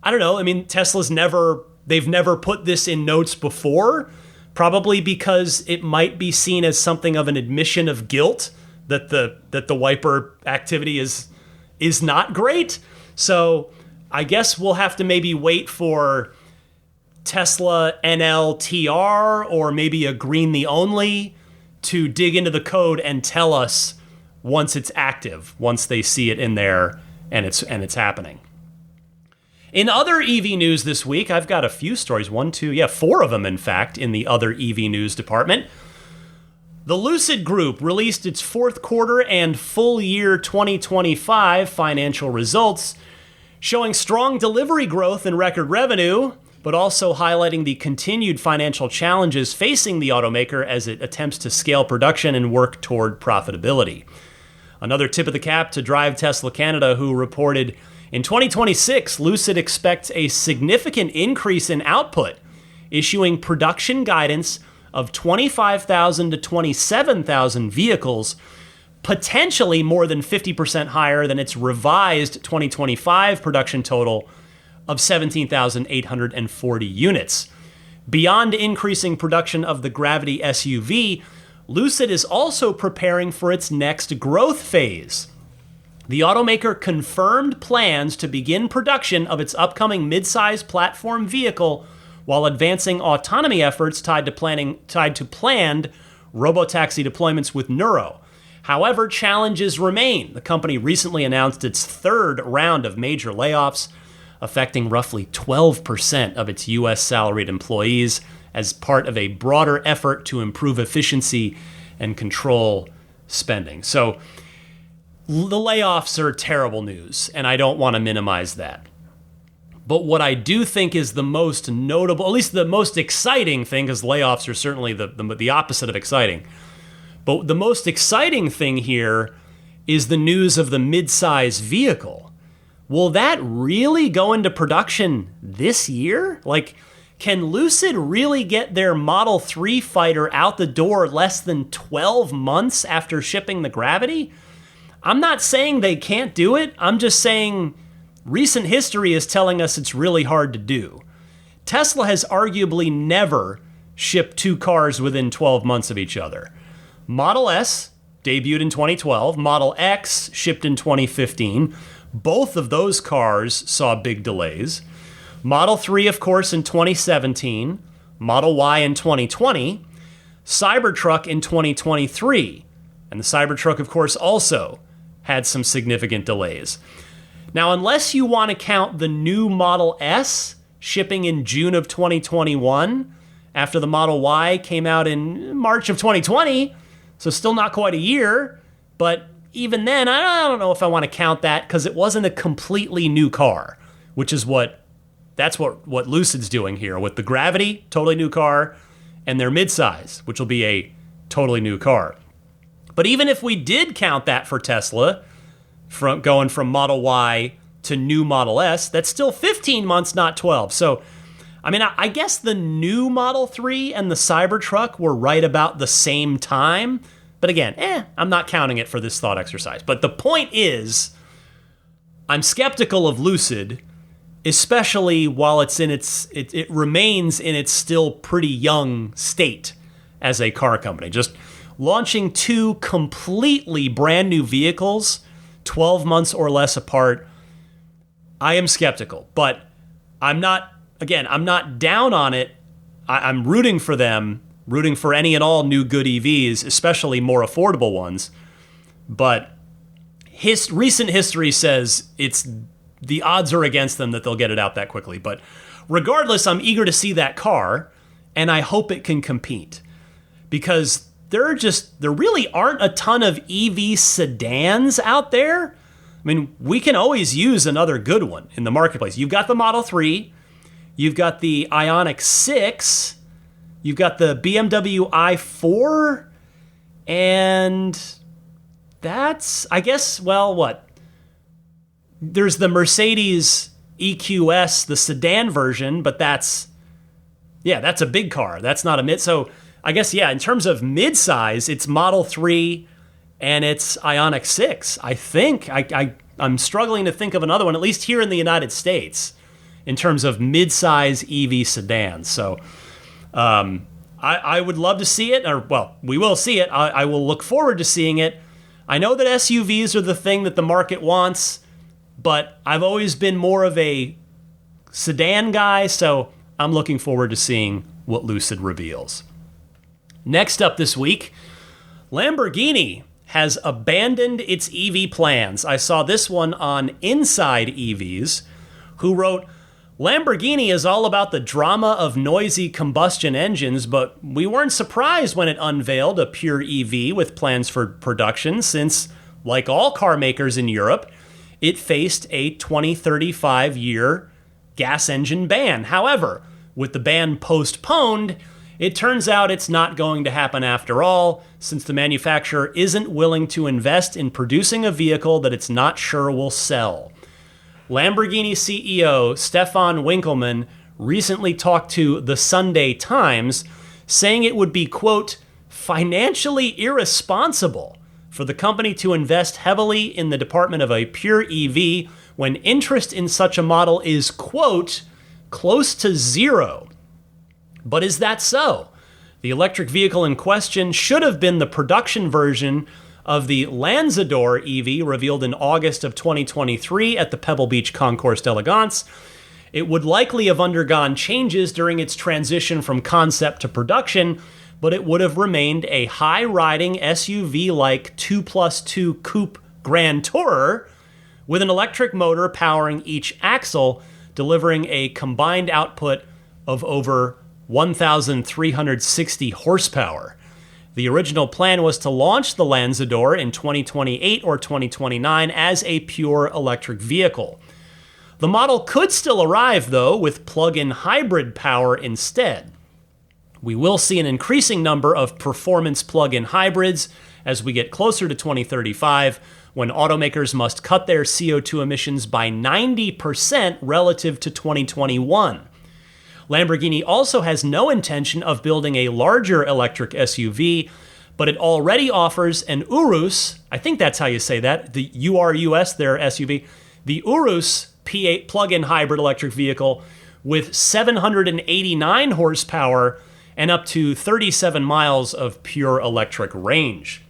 Speaker 1: I don't know, I mean, they've never put this in notes before, probably because it might be seen as something of an admission of guilt that the wiper activity is not great. So I guess we'll have to maybe wait for Tesla NLTR or maybe a green the only to dig into the code and tell us once it's active, once they see it in there and it's happening. In other EV news this week, I've got a few stories. 4 of them, in fact, in the other EV news department. The Lucid Group released its 4th quarter and full year 2025 financial results, showing strong delivery growth and record revenue, but also highlighting the continued financial challenges facing the automaker as it attempts to scale production and work toward profitability. Another tip of the cap to Drive Tesla Canada, who reported in 2026, Lucid expects a significant increase in output, issuing production guidance of 25,000 to 27,000 vehicles, potentially more than 50% higher than its revised 2025 production total of 17,840 units. Beyond increasing production of the Gravity SUV, Lucid is also preparing for its next growth phase. The automaker confirmed plans to begin production of its upcoming midsize platform vehicle while advancing autonomy efforts tied to planned robotaxi deployments with Nuro. However, challenges remain. The company recently announced its 3rd round of major layoffs, affecting roughly 12% of its U.S. salaried employees as part of a broader effort to improve efficiency and control spending. So the layoffs are terrible news, and I don't want to minimize that. But what I do think is the most notable, at least the most exciting thing, because layoffs are certainly the opposite of exciting, but the most exciting thing here is the news of the midsize vehicle. Will that really go into production this year? Like, can Lucid really get their Model 3 fighter out the door less than 12 months after shipping the Gravity? I'm not saying they can't do it. I'm just saying recent history is telling us it's really hard to do. Tesla has arguably never shipped 2 cars within 12 months of each other. Model S debuted in 2012. Model X shipped in 2015. Both of those cars saw big delays. Model 3, of course, in 2017. Model Y in 2020. Cybertruck in 2023. And the Cybertruck, of course, also had some significant delays. Now, unless you want to count the new Model S shipping in June of 2021, after the Model Y came out in March of 2020, so still not quite a year, but even then, I don't know if I want to count that because it wasn't a completely new car, which is what Lucid's doing here with the Gravity, totally new car, and their midsize, which will be a totally new car. But even if we did count that for Tesla, from going from Model Y to new Model S, that's still 15 months, not 12. So, I mean, I guess the new Model 3 and the Cybertruck were right about the same time. But again, I'm not counting it for this thought exercise. But the point is, I'm skeptical of Lucid, especially while it remains in its still pretty young state as a car company. Just launching two completely brand new vehicles 12 months or less apart, I am skeptical. But I'm not down on it. I'm rooting for them, rooting for any and all new good EVs, especially more affordable ones. But recent history says the odds are against them that they'll get it out that quickly. But regardless, I'm eager to see that car, and I hope it can compete. Because there really aren't a ton of EV sedans out there. I mean, we can always use another good one in the marketplace. You've got the Model 3, you've got the Ioniq 6, you've got the BMW i4, and that's, I guess, well, what? There's the Mercedes EQS, the sedan version, but that's a big car. That's not a mid. So I guess, in terms of mid-size, it's Model 3 and it's Ioniq 6. I think. I'm struggling to think of another one, at least here in the United States, in terms of mid-size EV sedans. So I would love to see it, we will see it. I will look forward to seeing it. I know that SUVs are the thing that the market wants, but I've always been more of a sedan guy, so I'm looking forward to seeing what Lucid reveals. Next up this week, Lamborghini has abandoned its EV plans. I saw this one on Inside EVs, who wrote, Lamborghini is all about the drama of noisy combustion engines, but we weren't surprised when it unveiled a pure EV with plans for production since, like all car makers in Europe, it faced a 2035-year gas engine ban. However, with the ban postponed, it turns out it's not going to happen after all, since the manufacturer isn't willing to invest in producing a vehicle that it's not sure will sell. Lamborghini CEO Stefan Winkelmann recently talked to the Sunday Times, saying it would be, quote, financially irresponsible for the company to invest heavily in the development of a pure EV when interest in such a model is, quote, close to zero. But is that so? The electric vehicle in question should have been the production version of the Lanzador EV revealed in August of 2023 at the Pebble Beach Concours d'Elegance. It would likely have undergone changes during its transition from concept to production, but it would have remained a high-riding SUV-like 2+2 coupe Grand Tourer with an electric motor powering each axle, delivering a combined output of over 1,360 horsepower. The original plan was to launch the Lanzador in 2028 or 2029 as a pure electric vehicle. The model could still arrive, though, with plug-in hybrid power instead. We will see an increasing number of performance plug-in hybrids as we get closer to 2035, when automakers must cut their CO2 emissions by 90% relative to 2021. Lamborghini also has no intention of building a larger electric SUV, but it already offers an Urus, I think that's how you say that, the URUS, their SUV, the Urus P8 plug-in hybrid electric vehicle with 789 horsepower and up to 37 miles of pure electric range.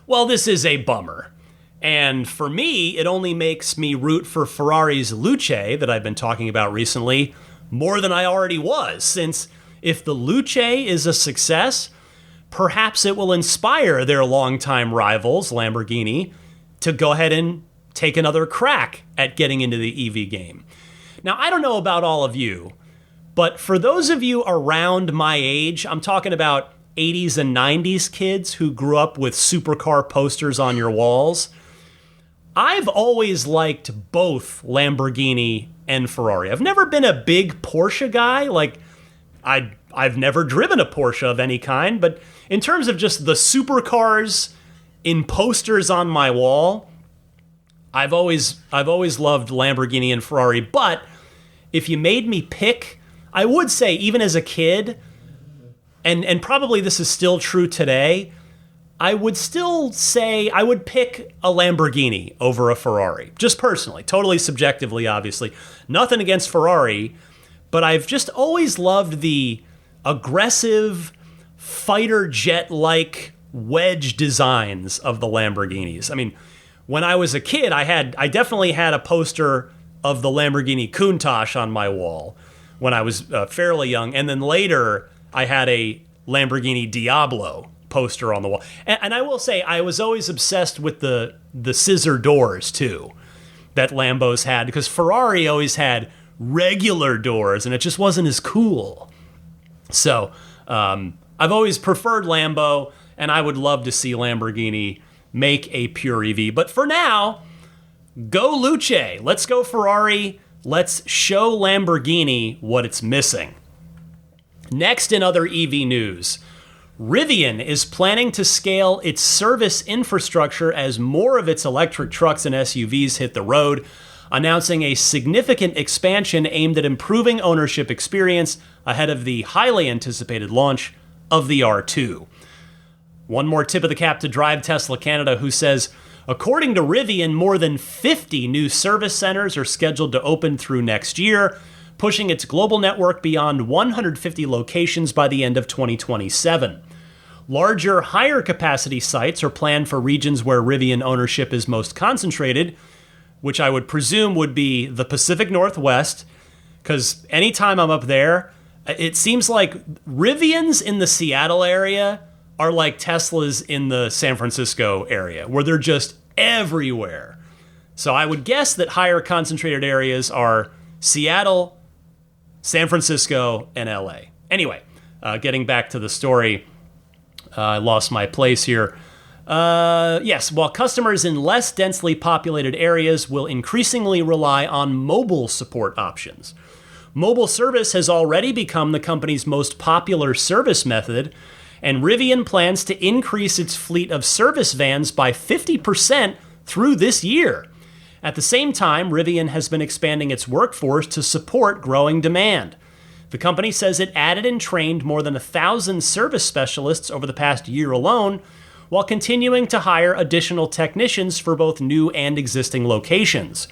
Speaker 1: Well, this is a bummer. And for me, it only makes me root for Ferrari's Luce that I've been talking about recently more than I already was, since if the Luce is a success, perhaps it will inspire their longtime rivals, Lamborghini, to go ahead and take another crack at getting into the EV game. Now, I don't know about all of you, but for those of you around my age, I'm talking about 80s and 90s kids who grew up with supercar posters on your walls, I've always liked both Lamborghini and Ferrari. I've never been a big Porsche guy. Like, I've never driven a Porsche of any kind, but in terms of just the supercars in posters on my wall, I've always loved Lamborghini and Ferrari. But if you made me pick, I would say even as a kid, and probably this is still true today, I would still say I would pick a Lamborghini over a Ferrari, just personally, totally subjectively, obviously. Nothing against Ferrari, but I've just always loved the aggressive fighter jet-like wedge designs of the Lamborghinis. I mean, when I was a kid, I definitely had a poster of the Lamborghini Countach on my wall when I was fairly young, and then later I had a Lamborghini Diablo poster on the wall. And I will say, I was always obsessed with the scissor doors, too, that Lambos had, because Ferrari always had regular doors, and it just wasn't as cool. So I've always preferred Lambo, and I would love to see Lamborghini make a pure EV. But for now, go Luce. Let's go Ferrari. Let's show Lamborghini what it's missing. Next, in other EV news, Rivian is planning to scale its service infrastructure as more of its electric trucks and SUVs hit the road, announcing a significant expansion aimed at improving ownership experience ahead of the highly anticipated launch of the R2. One more tip of the cap to Drive Tesla Canada, who says, according to Rivian, more than 50 new service centers are scheduled to open through next year, pushing its global network beyond 150 locations by the end of 2027. Larger, higher capacity sites are planned for regions where Rivian ownership is most concentrated, which I would presume would be the Pacific Northwest, because anytime I'm up there, it seems like Rivians in the Seattle area are like Teslas in the San Francisco area, where they're just everywhere. So I would guess that higher concentrated areas are Seattle, San Francisco, and LA. Anyway, getting back to the story, I lost my place here. Yes, while customers in less densely populated areas will increasingly rely on mobile support options. Mobile service has already become the company's most popular service method, and Rivian plans to increase its fleet of service vans by 50% through this year. At the same time, Rivian has been expanding its workforce to support growing demand. The company says it added and trained more than 1,000 service specialists over the past year alone, while continuing to hire additional technicians for both new and existing locations.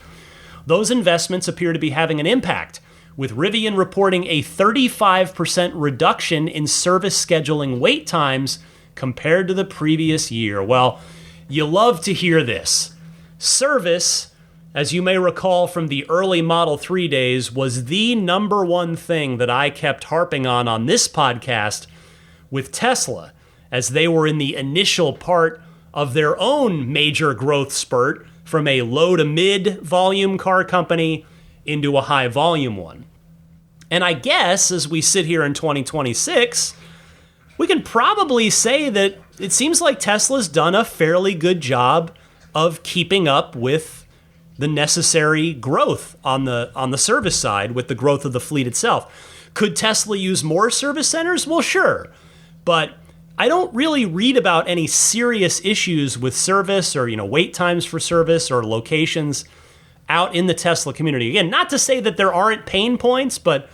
Speaker 1: Those investments appear to be having an impact, with Rivian reporting a 35% reduction in service scheduling wait times compared to the previous year. Well, you love to hear this. Service, as you may recall from the early Model 3 days, was the number one thing that I kept harping on this podcast with Tesla, as they were in the initial part of their own major growth spurt from a low to mid volume car company into a high volume one. And I guess as we sit here in 2026, we can probably say that it seems like Tesla's done a fairly good job of keeping up with the necessary growth on the service side with the growth of the fleet itself. Could Tesla use more service centers? Well, sure. But I don't really read about any serious issues with service or, wait times for service or locations out in the Tesla community. Again, not to say that there aren't pain points, but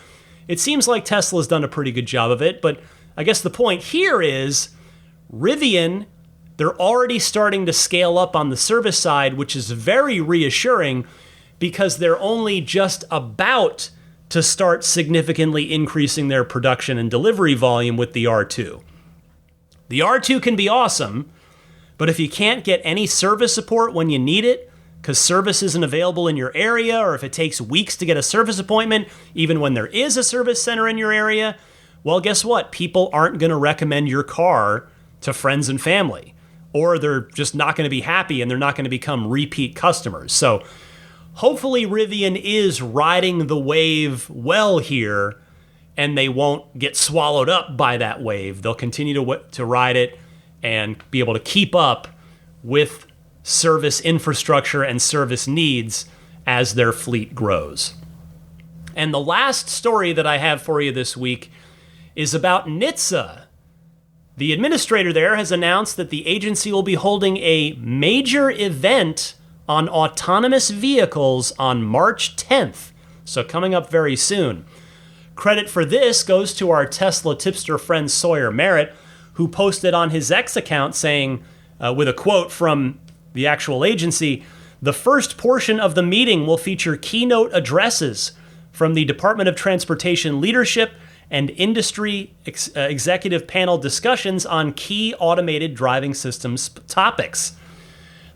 Speaker 1: it seems like Tesla's done a pretty good job of it. But I guess the point here is Rivian, they're already starting to scale up on the service side, which is very reassuring because they're only just about to start significantly increasing their production and delivery volume with the R2. The R2 can be awesome, But if you can't get any service support when you need it, because service isn't available in your area, or if it takes weeks to get a service appointment, even when there is a service center in your area, well, guess what? People aren't going to recommend your car to friends and family, or they're just not going to be happy and they're not going to become repeat customers. So hopefully Rivian is riding the wave well here, and they won't get swallowed up by that wave. They'll continue to ride it and be able to keep up with service infrastructure and service needs as their fleet grows. And the last story that I have for you this week is about NHTSA. The administrator there has announced that the agency will be holding a major event on autonomous vehicles on March 10th, so coming up very soon. Credit for this goes to our Tesla tipster friend Sawyer Merritt, who posted on his X account saying, with a quote from the actual agency, "The first portion of the meeting will feature keynote addresses from the Department of Transportation leadership and industry executive panel discussions on key automated driving systems topics.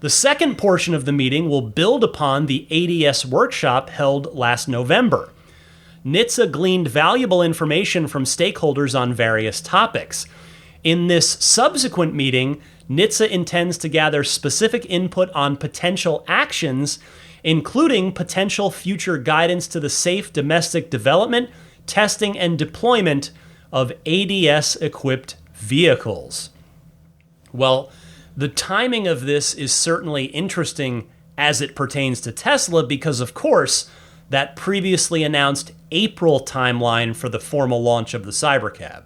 Speaker 1: The second portion of the meeting will build upon the ADS workshop held last November. NHTSA gleaned valuable information from stakeholders on various topics. In this subsequent meeting, NHTSA intends to gather specific input on potential actions, including potential future guidance to the safe domestic development, testing, and deployment of ADS-equipped vehicles." Well, the timing of this is certainly interesting as it pertains to Tesla because, of course, that previously announced April timeline for the formal launch of the Cybercab.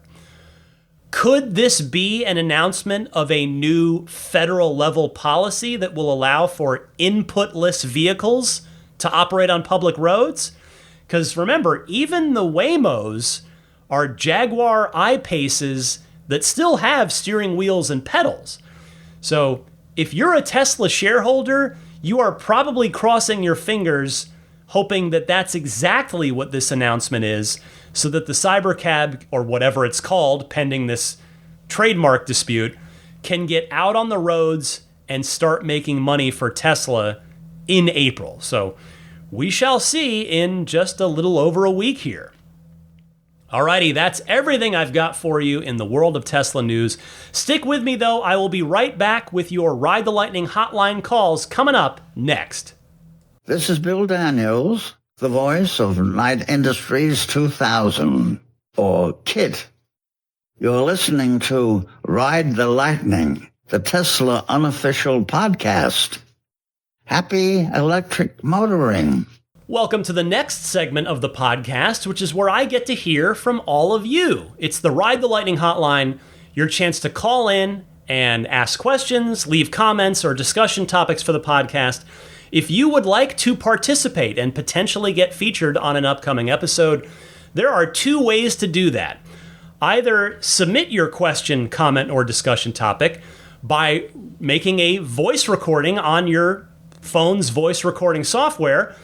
Speaker 1: Could this be an announcement of a new federal level policy that will allow for inputless vehicles to operate on public roads? Because remember, even the Waymos are Jaguar I-Paces that still have steering wheels and pedals. So if you're a Tesla shareholder, you are probably crossing your fingers hoping that that's exactly what this announcement is, so that the Cybercab, or whatever it's called, pending this trademark dispute, can get out on the roads and start making money for Tesla in April. So we shall see in just a little over a week here. Alrighty, that's everything I've got for you in the world of Tesla news. Stick with me, though. I will be right back with your Ride the Lightning hotline calls coming up next.
Speaker 2: This is Bill Daniels, the voice of Light Industries 2000, or KIT. You're listening to Ride the Lightning, the Tesla unofficial podcast. Happy electric motoring.
Speaker 1: Welcome to the next segment of the podcast, which is where I get to hear from all of you. It's the Ride the Lightning hotline, your chance to call in and ask questions, leave comments, or discussion topics for the podcast. If you would like to participate and potentially get featured on an upcoming episode, there are two ways to do that. Either submit your question, comment, or discussion topic by making a voice recording on your phone's voice recording software.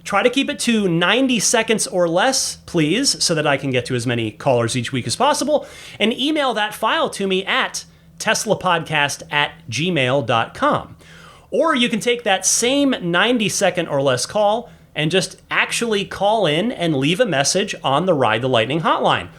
Speaker 1: Try to keep it to 90 seconds or less, please, so that I can get to as many callers each week as possible. And email that file to me at teslapodcast@gmail.com. Or you can take that same 90-second or less call and just actually call in and leave a message on the Ride the Lightning hotline.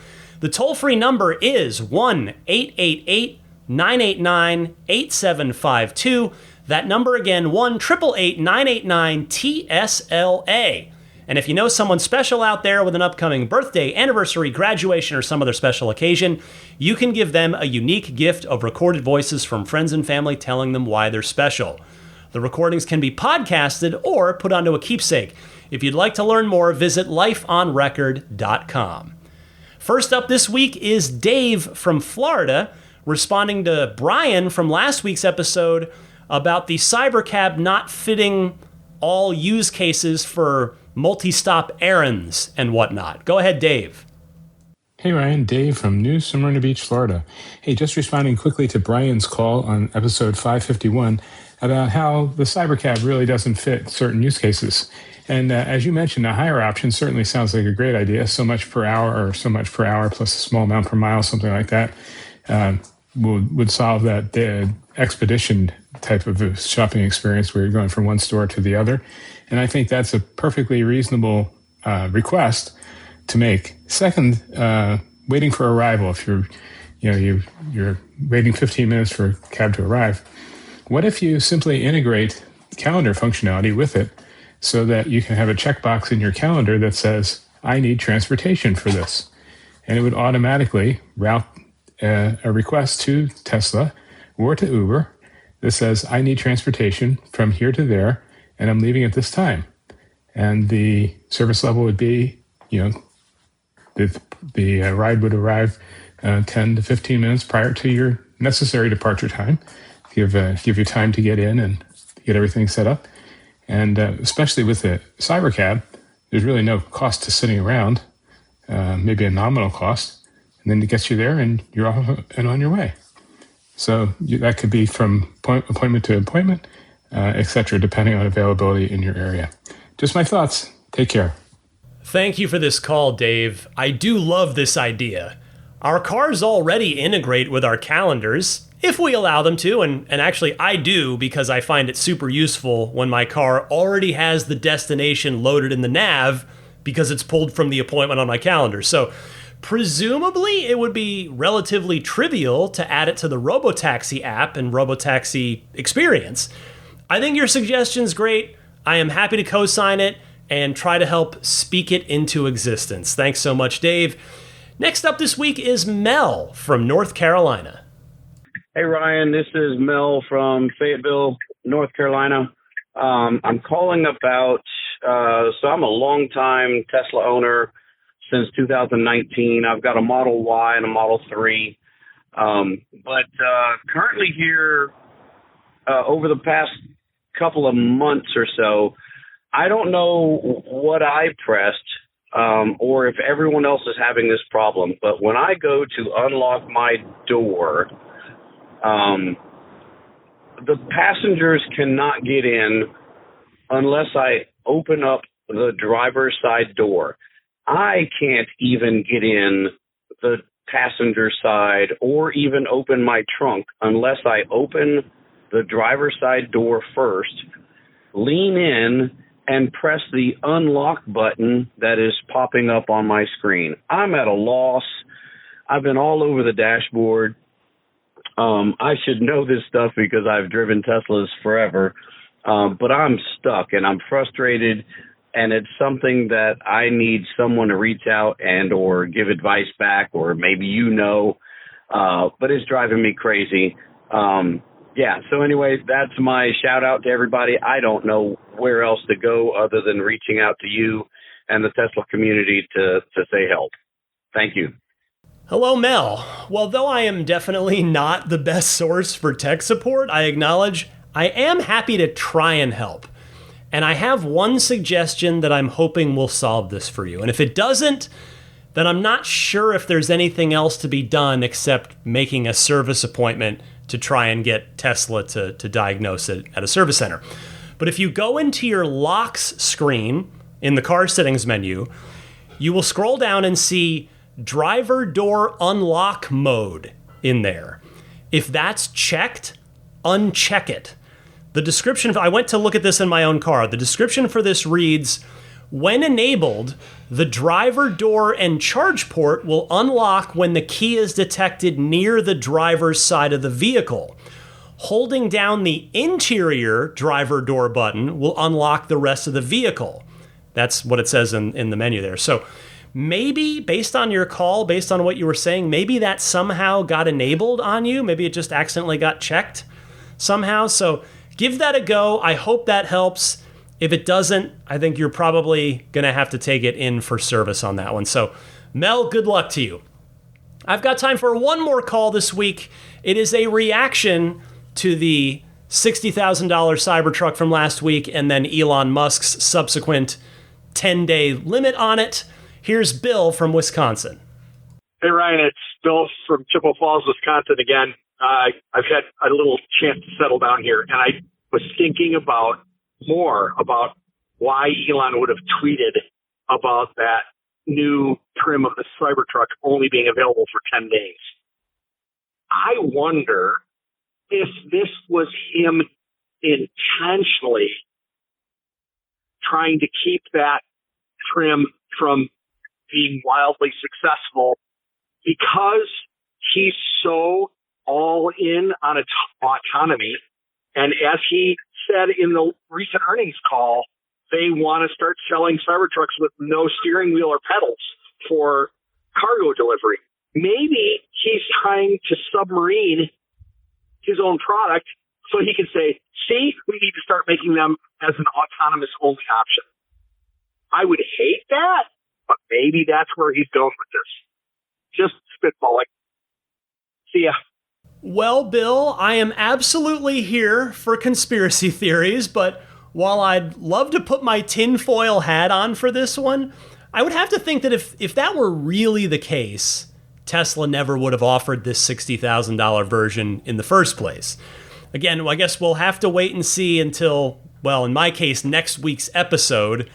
Speaker 1: The toll-free number is 1-888-989-8752. That number again, 1-888-989-TSLA. And if you know someone special out there with an upcoming birthday, anniversary, graduation, or some other special occasion, you can give them a unique gift of recorded voices from friends and family telling them why they're special. The recordings can be podcasted or put onto a keepsake. If you'd like to learn more, visit lifeonrecord.com. First up this week is Dave from Florida, responding to Brian from last week's episode about the Cybercab not fitting all use cases for multi-stop errands and whatnot. Go ahead, Dave.
Speaker 3: Hey Ryan, Dave from New Smyrna Beach, Florida. Hey, just responding quickly to Brian's call on episode 551 about how the Cybercab really doesn't fit certain use cases. And as you mentioned, a higher option certainly sounds like a great idea, so much per hour or so much per hour plus a small amount per mile, something like that. would solve that the expedition type of a shopping experience where you're going from one store to the other. And I think that's a perfectly reasonable request to make. Second, waiting for arrival. If you're waiting 15 minutes for a cab to arrive, what if you simply integrate calendar functionality with it so that you can have a checkbox in your calendar that says, I need transportation for this. And it would automatically route a request to Tesla or to Uber that says, I need transportation from here to there, and I'm leaving at this time. And the service level would be, the ride would arrive 10 to 15 minutes prior to your necessary departure time, give you time to get in and get everything set up. And especially with the Cybercab, there's really no cost to sitting around, maybe a nominal cost, and then it gets you there and you're off and on your way. So that could be from appointment to appointment, et cetera, depending on availability in your area. Just my thoughts. Take care.
Speaker 1: Thank you for this call, Dave. I do love this idea. Our cars already integrate with our calendars, if we allow them to, and actually I do because I find it super useful when my car already has the destination loaded in the nav because it's pulled from the appointment on my calendar. So presumably it would be relatively trivial to add it to the Robotaxi app and Robotaxi experience. I think your suggestion's great. I am happy to co-sign it and try to help speak it into existence. Thanks so much, Dave. Next up this week is Mel from North Carolina.
Speaker 4: Hey, Ryan, this is Mel from Fayetteville, North Carolina. I'm calling about, so I'm a longtime Tesla owner since 2019. I've got a Model Y and a Model 3. But currently here, over the past couple of months or so, I don't know what I pressed or if everyone else is having this problem, but when I go to unlock my door, the passengers cannot get in unless I open up the driver's side door. I can't even get in the passenger side or even open my trunk unless I open the driver's side door first, lean in, and press the unlock button that is popping up on my screen. I'm at a loss. I've been all over the dashboard. I should know this stuff because I've driven Teslas forever, but I'm stuck and I'm frustrated, and it's something that I need someone to reach out and or give advice back, or maybe but it's driving me crazy. So anyway, that's my shout out to everybody. I don't know where else to go other than reaching out to you and the Tesla community to say help. Thank you.
Speaker 1: Hello, Mel. Well, though I am definitely not the best source for tech support, I acknowledge I am happy to try and help. And I have one suggestion that I'm hoping will solve this for you. And if it doesn't, then I'm not sure if there's anything else to be done except making a service appointment to try and get Tesla to diagnose it at a service center. But if you go into your locks screen in the car settings menu, you will scroll down and see driver door unlock mode in there. If that's checked, uncheck it. The description, I went to look at this in my own car. The description for this reads, when enabled, the driver door and charge port will unlock when the key is detected near the driver's side of the vehicle. Holding down the interior driver door button will unlock the rest of the vehicle. That's what it says in the menu there. So maybe based on your call, based on what you were saying, maybe that somehow got enabled on you. Maybe it just accidentally got checked somehow. So give that a go. I hope that helps. If it doesn't, I think you're probably going to have to take it in for service on that one. So, Mel, good luck to you. I've got time for one more call this week. It is a reaction to the $60,000 Cybertruck from last week and then Elon Musk's subsequent 10-day limit on it. Here's Bill from Wisconsin.
Speaker 5: Hey, Ryan, it's Bill from Chippewa Falls, Wisconsin again. I've had a little chance to settle down here, and I was thinking more about why Elon would have tweeted about that new trim of the Cybertruck only being available for 10 days. I wonder if this was him intentionally trying to keep that trim from being wildly successful, because he's so all in on autonomy. And as he said in the recent earnings call, they want to start selling Cybertrucks with no steering wheel or pedals for cargo delivery. Maybe he's trying to submarine his own product so he can say, see, we need to start making them as an autonomous only option. I would hate that, but maybe that's where he's going with this. Just spitballing. See ya.
Speaker 1: Well, Bill, I am absolutely here for conspiracy theories, but while I'd love to put my tinfoil hat on for this one, I would have to think that if that were really the case, Tesla never would have offered this $60,000 version in the first place. Again, I guess we'll have to wait and see until, well, in my case, next week's episode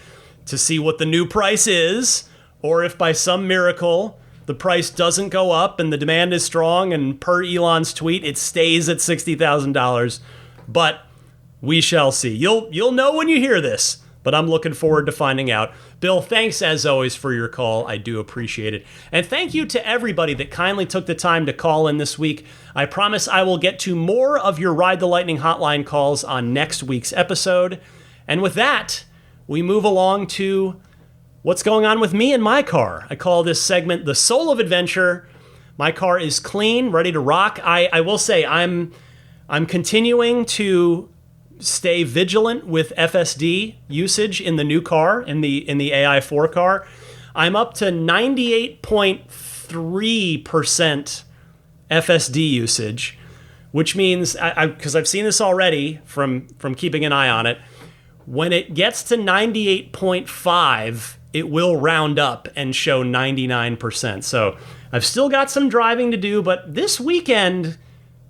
Speaker 1: to see what the new price is, or if by some miracle the price doesn't go up and the demand is strong and per Elon's tweet, it stays at $60,000. But we shall see. You'll know when you hear this, but I'm looking forward to finding out. Bill, thanks as always for your call. I do appreciate it. And thank you to everybody that kindly took the time to call in this week. I promise I will get to more of your Ride the Lightning hotline calls on next week's episode. And with that, we move along to what's going on with me and my car. I call this segment The Soul of Adventure. My car is clean, ready to rock. I will say I'm continuing to stay vigilant with FSD usage in the new car, in the AI4 car. I'm up to 98.3% FSD usage, which means, because I've seen this already from keeping an eye on it, when it gets to 98.5, it will round up and show 99%. So I've still got some driving to do, but this weekend,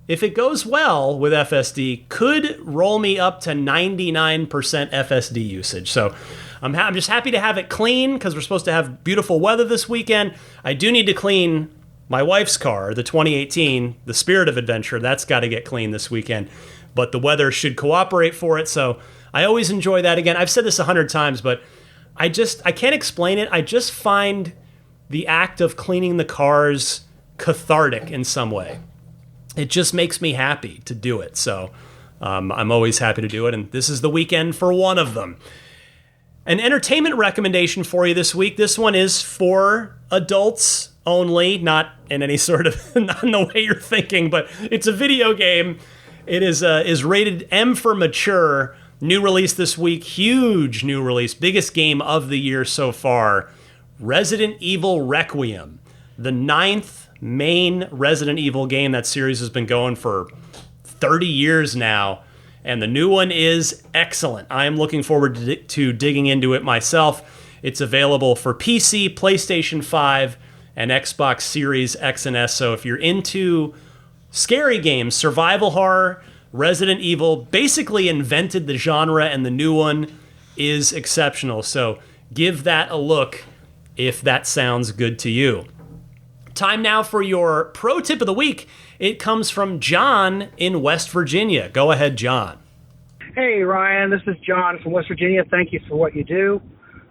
Speaker 1: if it goes well with FSD, could roll me up to 99% FSD usage. So I'm just happy to have it clean because we're supposed to have beautiful weather this weekend. I do need to clean my wife's car, the 2018, the Spirit of Adventure. That's got to get clean this weekend. But the weather should cooperate for it. So I always enjoy that. Again, I've said this 100 times, but I can't explain it. I just find the act of cleaning the cars cathartic in some way. It just makes me happy to do it. So I'm always happy to do it. And this is the weekend for one of them. An entertainment recommendation for you this week. This one is for adults only, not in any sort of, not in the way you're thinking, but it's a video game. It is rated M for mature. New release this week. Huge new release. Biggest game of the year so far. Resident Evil Requiem. The 9th main Resident Evil game. That series has been going for 30 years now, and the new one is excellent. I am looking forward to digging into it myself. It's available for PC, PlayStation 5, and Xbox Series X and S. So if you're into scary games, survival horror, Resident Evil basically invented the genre, and the new one is exceptional. So give that a look if that sounds good to you. Time now for your pro tip of the week. It comes from John in West Virginia. Go ahead, John.
Speaker 6: Hey, Ryan. This is John from West Virginia. Thank you for what you do.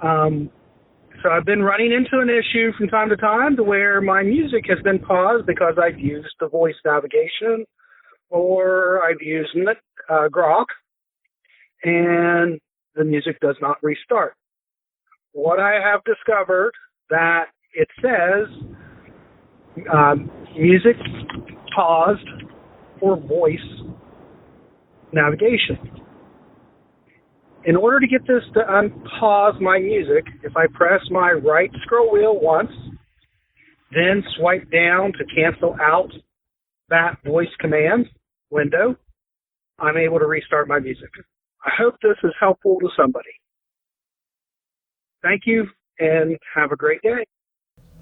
Speaker 6: So I've been running into an issue from time to time to where my music has been paused because I've used the voice navigation or I've used Grok, and the music does not restart. What I have discovered that it says music paused for voice navigation. In order to get this to unpause my music, if I press my right scroll wheel once, then swipe down to cancel out that voice command window, I'm able to restart my music. I hope this is helpful to somebody. Thank you, and have a great day.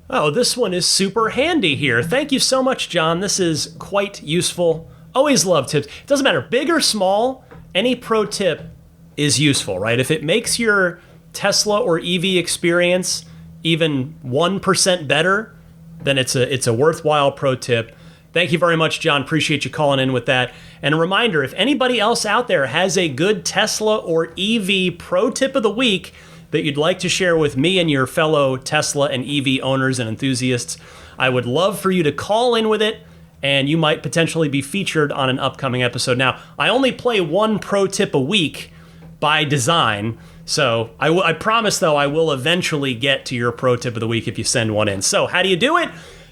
Speaker 1: Oh, this one is super handy here. Thank you so much, John. This is quite useful. Always love tips. It doesn't matter, big or small, any pro tip is useful, right? If it makes your Tesla or EV experience even 1% better, then it's a worthwhile pro tip. Thank you very much, John. Appreciate you calling in with that. And a reminder, if anybody else out there has a good Tesla or EV pro tip of the week that you'd like to share with me and your fellow Tesla and EV owners and enthusiasts, I would love for you to call in with it, and you might potentially be featured on an upcoming episode. Now, I only play one pro tip a week by design, so I promise, though, I will eventually get to your pro tip of the week if you send one in. So how do you do it?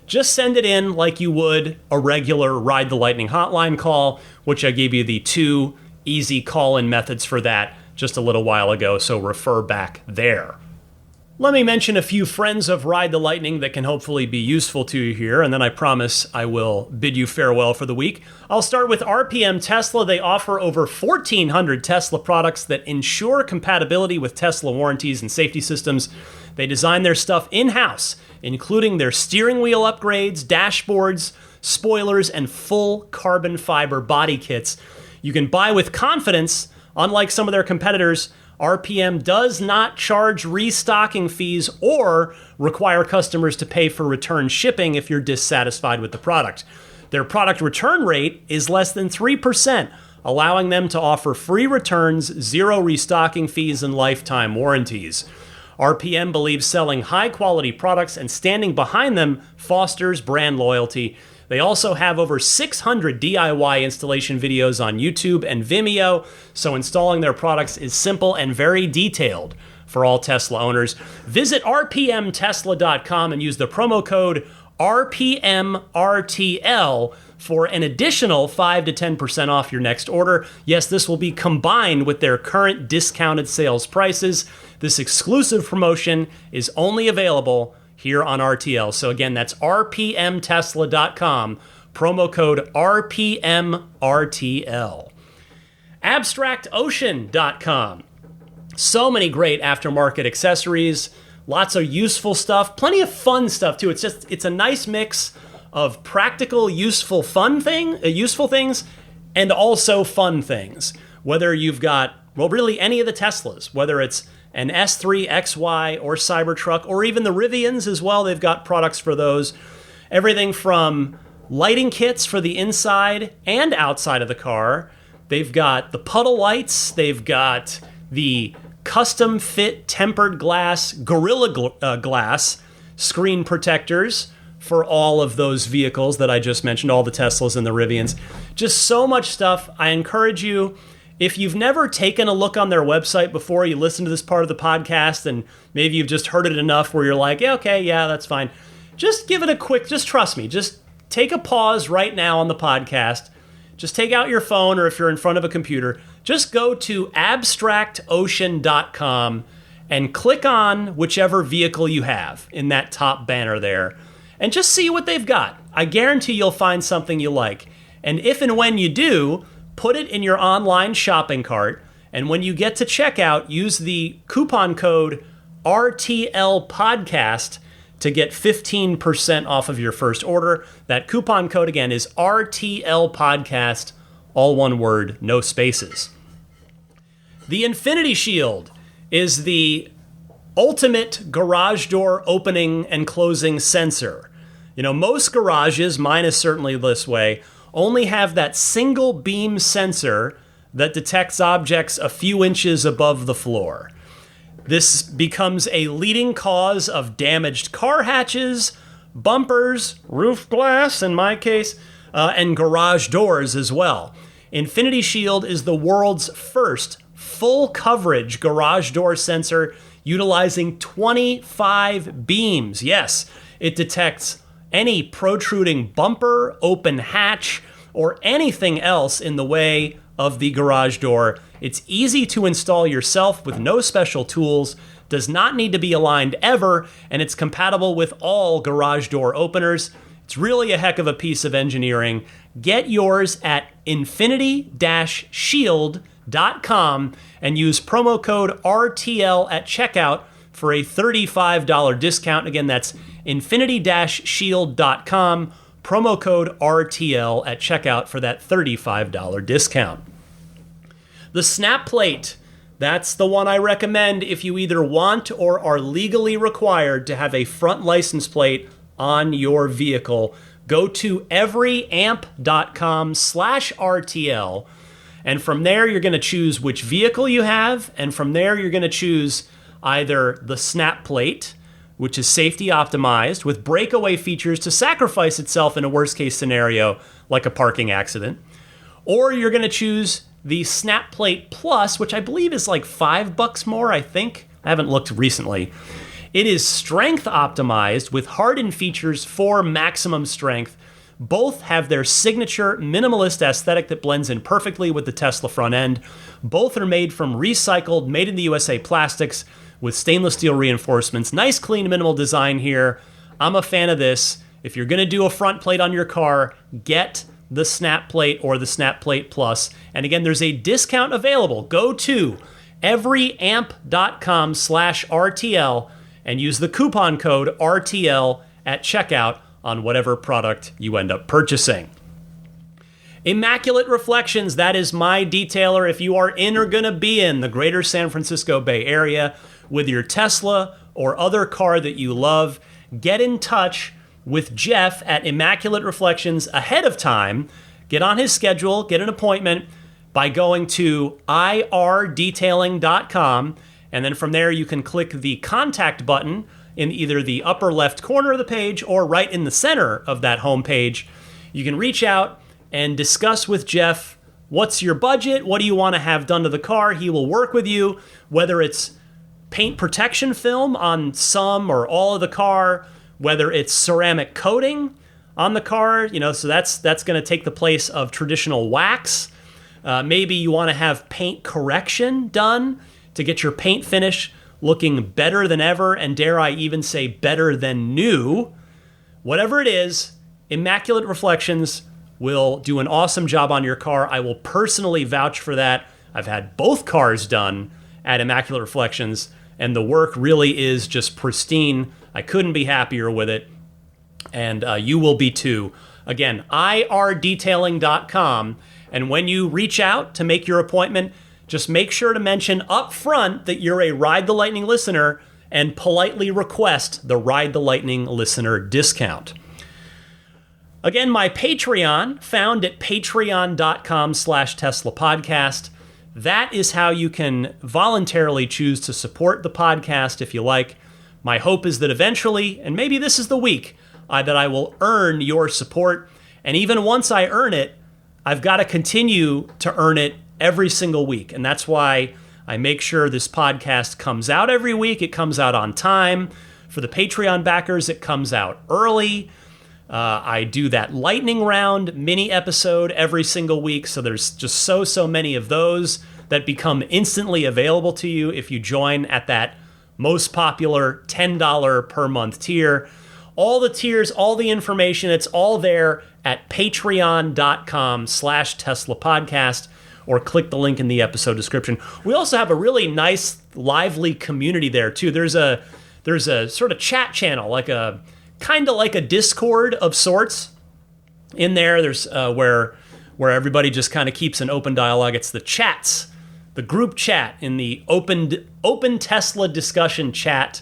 Speaker 1: Just send it in like you would a regular Ride the Lightning hotline call, which I gave you the 2 easy call-in methods for that just a little while ago, so refer back there. Let me mention a few friends of Ride the Lightning that can hopefully be useful to you here, and then I promise I will bid you farewell for the week. I'll start with RPM Tesla. They offer over 1,400 Tesla products that ensure compatibility with Tesla warranties and safety systems. They design their stuff in-house, including their steering wheel upgrades, dashboards, spoilers, and full carbon fiber body kits. You can buy with confidence. Unlike some of their competitors, RPM does not charge restocking fees or require customers to pay for return shipping if you're dissatisfied with the product. Their product return rate is less than 3%, allowing them to offer free returns, 0 restocking fees, and lifetime warranties. RPM believes selling high-quality products and standing behind them fosters brand loyalty. They also have over 600 DIY installation videos on YouTube and Vimeo, so installing their products is simple and very detailed for all Tesla owners. Visit rpmtesla.com and use the promo code RPMRTL for an additional 5 to 10% off your next order. Yes, this will be combined with their current discounted sales prices. This exclusive promotion is only available here on RTL. So again, that's rpmtesla.com, promo code RPMRTL. AbstractOcean.com. So many great aftermarket accessories, lots of useful stuff, plenty of fun stuff too. It's a nice mix of practical, useful things, and also fun things. Whether you've got, well, really any of the Teslas, whether it's an S3, XY, or Cybertruck, or even the Rivians as well. They've got products for those. Everything from lighting kits for the inside and outside of the car. They've got the puddle lights. They've got the custom fit tempered glass, Gorilla Glass screen protectors for all of those vehicles that I just mentioned, all the Teslas and the Rivians. Just so much stuff. I encourage you, if you've never taken a look on their website before, you listen to this part of the podcast and maybe you've just heard it enough where you're like, yeah, okay, yeah, that's fine. Just give it a quick, just trust me, just take a pause right now on the podcast. Just take out your phone, or if you're in front of a computer, just go to abstractocean.com and click on whichever vehicle you have in that top banner there and just see what they've got. I guarantee you'll find something you like. And if and when you do, put it in your online shopping cart, and when you get to checkout, use the coupon code RTLPodcast to get 15% off of your first order. That coupon code again is RTLPodcast, all one word, no spaces. The Infinity Shield is the ultimate garage door opening and closing sensor. You know, most garages, mine is certainly this way, only have that single beam sensor that detects objects a few inches above the floor. This becomes a leading cause of damaged car hatches, bumpers, roof glass in my case, and garage doors as well. Infinity Shield is the world's first full coverage garage door sensor utilizing 25 beams. Yes, it detects any protruding bumper, open hatch, or anything else in the way of the garage door. It's easy to install yourself with no special tools, does not need to be aligned ever, and it's compatible with all garage door openers. It's really a heck of a piece of engineering. Get yours at infinity-shield.com and use promo code RTL at checkout for a $35 discount. Again, that's infinity-shield.com, promo code RTL at checkout for that $35 discount. The snap plate, that's the one I recommend if you either want or are legally required to have a front license plate on your vehicle. go to everyamp.com/RTL. And from there, you're going to choose which vehicle you have. And from there, you're going to choose either the snap plate, which is safety optimized with breakaway features to sacrifice itself in a worst case scenario, like a parking accident. Or you're going to choose the snap plate plus, which I believe is like $5 more, I think. I haven't looked recently. It is strength optimized with hardened features for maximum strength. Both have their signature minimalist aesthetic that blends in perfectly with the Tesla front end. Both are made from recycled, made in the USA plastics with stainless steel reinforcements. Nice, clean, minimal design here. I'm a fan of this. If you're going to do a front plate on your car, get the snap plate or the snap plate plus. And again, there's a discount available. Go to everyamp.com/RTL and use the coupon code RTL at checkout on whatever product you end up purchasing. Immaculate Reflections, that is my detailer. If you are in or going to be in the greater San Francisco Bay Area with your Tesla or other car that you love, get in touch with Jeff at Immaculate Reflections ahead of time. Get on his schedule, get an appointment by going to irdetailing.com, and then from there you can click the contact button in either the upper left corner of the page or right in the center of that home page. You can reach out and discuss with Jeff, what's your budget? What do you want to have done to the car? He will work with you, whether it's paint protection film on some or all of the car, whether it's ceramic coating on the car, so that's going to take the place of traditional wax. Maybe you want to have paint correction done to get your paint finish looking better than ever, and dare I even say better than new. Whatever it is, Immaculate Reflections will do an awesome job on your car. I will personally vouch for that. I've had both cars done at Immaculate Reflections, and the work really is just pristine. I couldn't be happier with it, and you will be too. Again, irdetailing.com, and when you reach out to make your appointment, just make sure to mention up front that you're a Ride the Lightning listener and politely request the Ride the Lightning listener discount. Again, my Patreon, found at patreon.com/Tesla podcast. That is how you can voluntarily choose to support the podcast if you like. My hope is that eventually, and maybe this is the week, that I will earn your support. And even once I earn it, I've got to continue to earn it every single week. And that's why I make sure this podcast comes out every week. It comes out on time. For the Patreon backers, it comes out early. I do that lightning round mini episode every single week. So there's just so many of those that become instantly available to you if you join at that most popular $10 per month tier. All the tiers, all the information, it's all there at patreon.com/Tesla podcast, or click the link in the episode description. We also have a really nice, lively community there too. There's a sort of chat channel, like a kind of like a Discord of sorts in there. There's where everybody just kind of keeps an open dialogue. It's the chats, the group chat in the open Tesla discussion chat.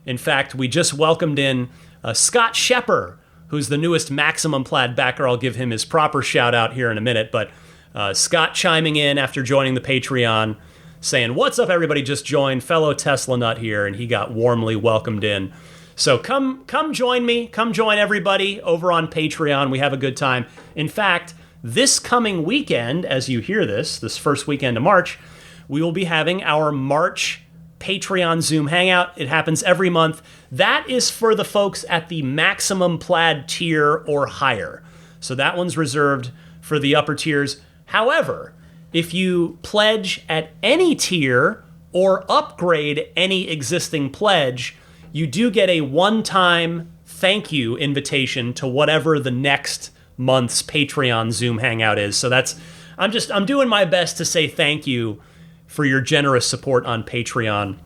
Speaker 1: In fact, we just welcomed in Scott Shepper, who's the newest Maximum Plaid backer. I'll give him his proper shout out here in a minute, but Scott chiming in after joining the Patreon, saying, "What's up, everybody? Just joined, fellow Tesla nut here," and he got warmly welcomed in. So come join me, come join everybody over on Patreon. We have a good time. In fact, this coming weekend, as you hear this first weekend of March, we will be having our March Patreon Zoom Hangout. It happens every month. That is for the folks at the Maximum Plaid tier or higher. So that one's reserved for the upper tiers. However, if you pledge at any tier or upgrade any existing pledge, you do get a one-time thank you invitation to whatever the next month's Patreon Zoom Hangout is. So I'm doing my best to say thank you for your generous support on Patreon.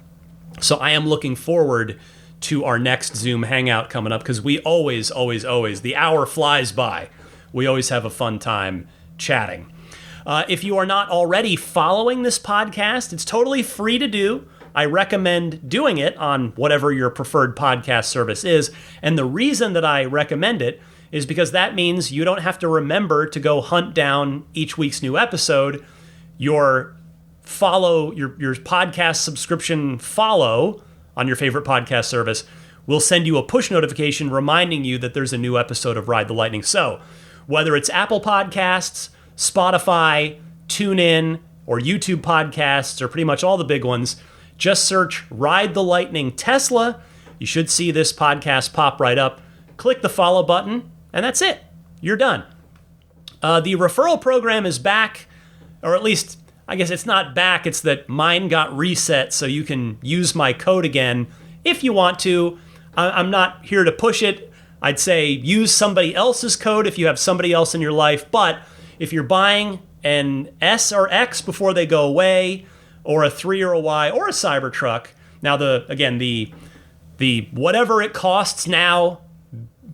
Speaker 1: So I am looking forward to our next Zoom Hangout coming up, because we always, the hour flies by. We always have a fun time chatting. If you are not already following this podcast, it's totally free to do. I recommend doing it on whatever your preferred podcast service is. And the reason that I recommend it is because that means you don't have to remember to go hunt down each week's new episode. Your podcast subscription follow on your favorite podcast service will send you a push notification reminding you that there's a new episode of Ride the Lightning. So whether it's Apple Podcasts, Spotify, TuneIn, or YouTube Podcasts, or pretty much all the big ones, just search Ride the Lightning Tesla. You should see this podcast pop right up. Click the follow button, and that's it. You're done. The referral program is back, or at least, I guess it's not back. It's that mine got reset, so you can use my code again if you want to. I'm not here to push it. I'd say use somebody else's code if you have somebody else in your life. But if you're buying an S or X before they go away, or a 3 or a Y, or a Cybertruck, now the whatever it costs now,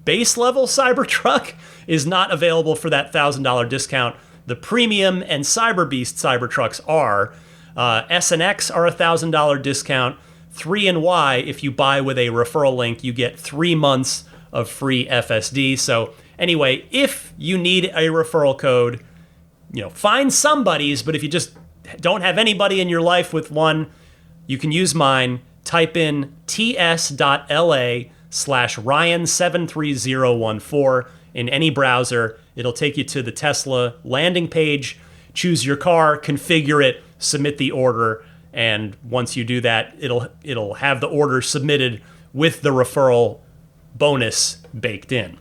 Speaker 1: base level Cybertruck is not available for that $1,000 discount. The premium and Cyber Beast Cybertrucks are. S and X are $1,000 discount. 3 and Y, if you buy with a referral link, you get 3 months of free FSD. So anyway, if you need a referral code, find somebody's, but if you just don't have anybody in your life with one, you can use mine. Type in ts.la/Ryan73014 in any browser. It'll take you to the Tesla landing page. Choose your car, configure it, submit the order, and once you do that, it'll have the order submitted with the referral bonus baked in.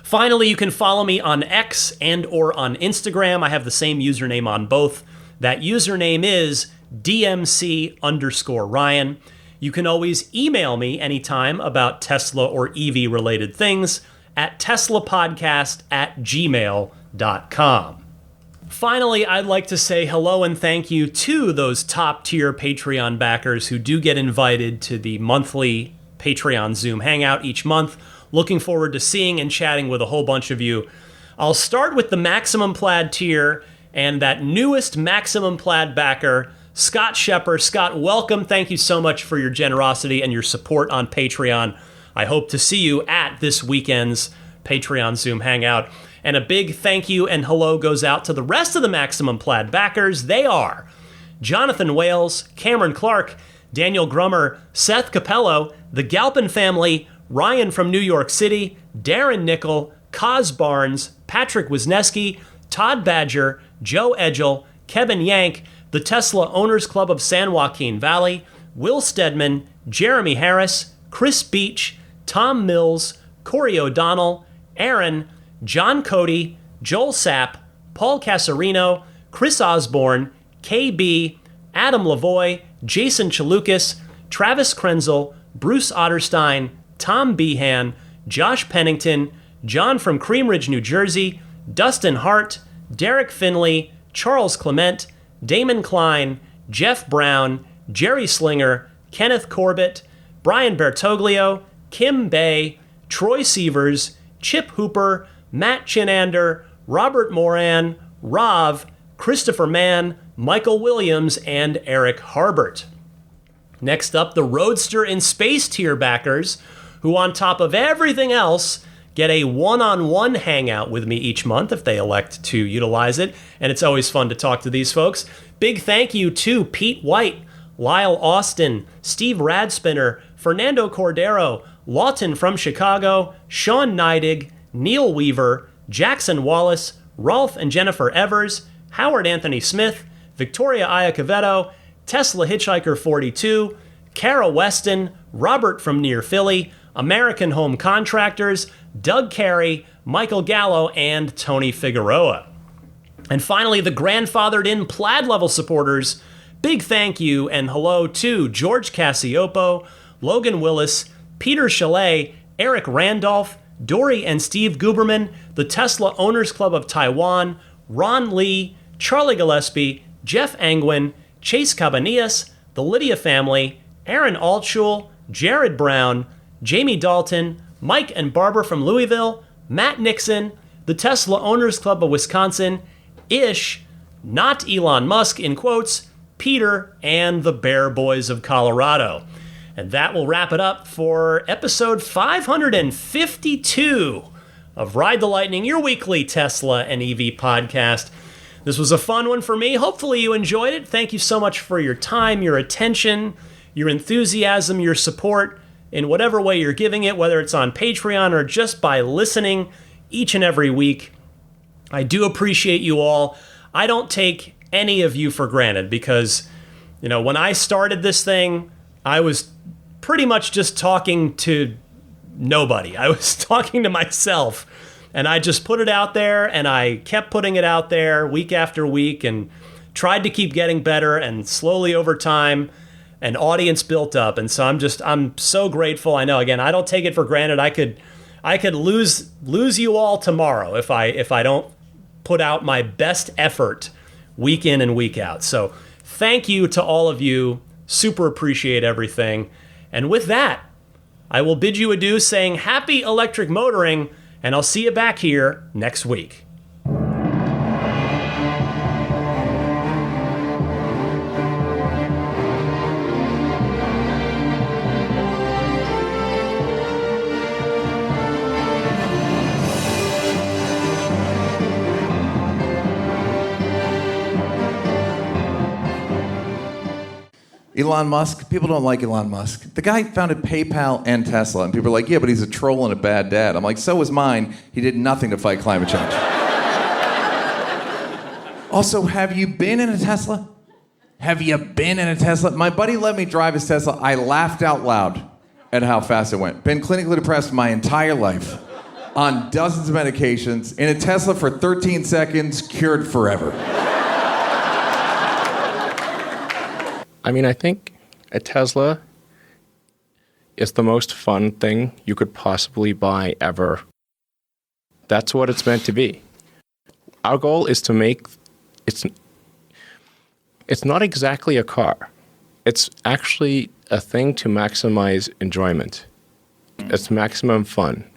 Speaker 1: Finally, you can follow me on X and or on Instagram. I have the same username on both. That username is DMC_Ryan. You can always email me anytime about Tesla or EV related things at teslapodcast@gmail.com. Finally, I'd like to say hello and thank you to those top tier Patreon backers who do get invited to the monthly Patreon Zoom Hangout each month. Looking forward to seeing and chatting with a whole bunch of you. I'll start with the Maximum Plaid tier and that newest Maximum Plaid backer, Scott Shepard. Scott, welcome. Thank you so much for your generosity and your support on Patreon. I hope to see you at this weekend's Patreon Zoom Hangout. And a big thank you and hello goes out to the rest of the Maximum Plaid backers. They are Jonathan Wales, Cameron Clark, Daniel Grummer, Seth Capello, the Galpin family, Ryan from New York City, Darren Nickel, Kaz Barnes, Patrick Wisniewski, Todd Badger, Joe Edgel, Kevin Yank, the Tesla Owners Club of San Joaquin Valley, Will Stedman, Jeremy Harris, Chris Beach, Tom Mills, Corey O'Donnell, Aaron, John Cody, Joel Sapp, Paul Casarino, Chris Osborne, KB, Adam Lavoie, Jason Chalukas, Travis Krenzel, Bruce Otterstein, Tom Behan, Josh Pennington, John from Cream Ridge, New Jersey, Dustin Hart, Derek Finley, Charles Clement, Damon Klein, Jeff Brown, Jerry Slinger, Kenneth Corbett, Brian Bertoglio, Kim Bay, Troy Sievers, Chip Hooper, Matt Chinander, Robert Moran, Rav, Christopher Mann, Michael Williams, and Eric Harbert. Next up, the Roadster in Space tier backers, who on top of everything else get a one-on-one hangout with me each month if they elect to utilize it, and it's always fun to talk to these folks. Big thank you to Pete White, Lyle Austin, Steve Radspinner, Fernando Cordero, Lawton from Chicago, Sean Neidig, Neil Weaver, Jackson Wallace, Rolf and Jennifer Evers, Howard Anthony Smith, Victoria Iacovetto, Tesla Hitchhiker 42, Kara Weston, Robert from near Philly, American Home Contractors, Doug Carey, Michael Gallo, and Tony Figueroa. And finally, the grandfathered in Plaid level supporters. Big thank you and hello to George Cassiopo, Logan Willis, Peter Chalet, Eric Randolph, Dory and Steve Guberman, the Tesla Owners Club of Taiwan, Ron Lee, Charlie Gillespie, Jeff Angwin, Chase Cabanillas, the Lydia family, Aaron Altschul, Jared Brown, Jamie Dalton, Mike and Barbara from Louisville, Matt Nixon, the Tesla Owners Club of Wisconsin, Ish, not Elon Musk in quotes, Peter, and the Bear Boys of Colorado. And that will wrap it up for episode 552 of Ride the Lightning, your weekly Tesla and EV podcast. This was a fun one for me. Hopefully you enjoyed it. Thank you so much for your time, your attention, your enthusiasm, your support in whatever way you're giving it, whether it's on Patreon or just by listening each and every week. I do appreciate you all. I don't take any of you for granted because, when I started this thing, I was pretty much just talking to nobody. I was talking to myself, and I just put it out there, and I kept putting it out there week after week and tried to keep getting better, and slowly over time, an audience built up. And so I'm so grateful. I know, again, I don't take it for granted. I could lose you all tomorrow if I don't put out my best effort week in and week out. So thank you to all of you. Super appreciate everything. And with that, I will bid you adieu saying happy electric motoring, and I'll see you back here next week.
Speaker 7: Elon Musk, people don't like Elon Musk. The guy founded PayPal and Tesla, and people are like, yeah, but he's a troll and a bad dad. I'm like, so was mine. He did nothing to fight climate change. Also, have you been in a Tesla? Have you been in a Tesla? My buddy let me drive his Tesla. I laughed out loud at how fast it went. Been clinically depressed my entire life, on dozens of medications, in a Tesla for 13 seconds, cured forever.
Speaker 8: I think a Tesla is the most fun thing you could possibly buy ever. That's what it's meant to be. Our goal is to make it's not exactly a car. It's actually a thing to maximize enjoyment. It's maximum fun.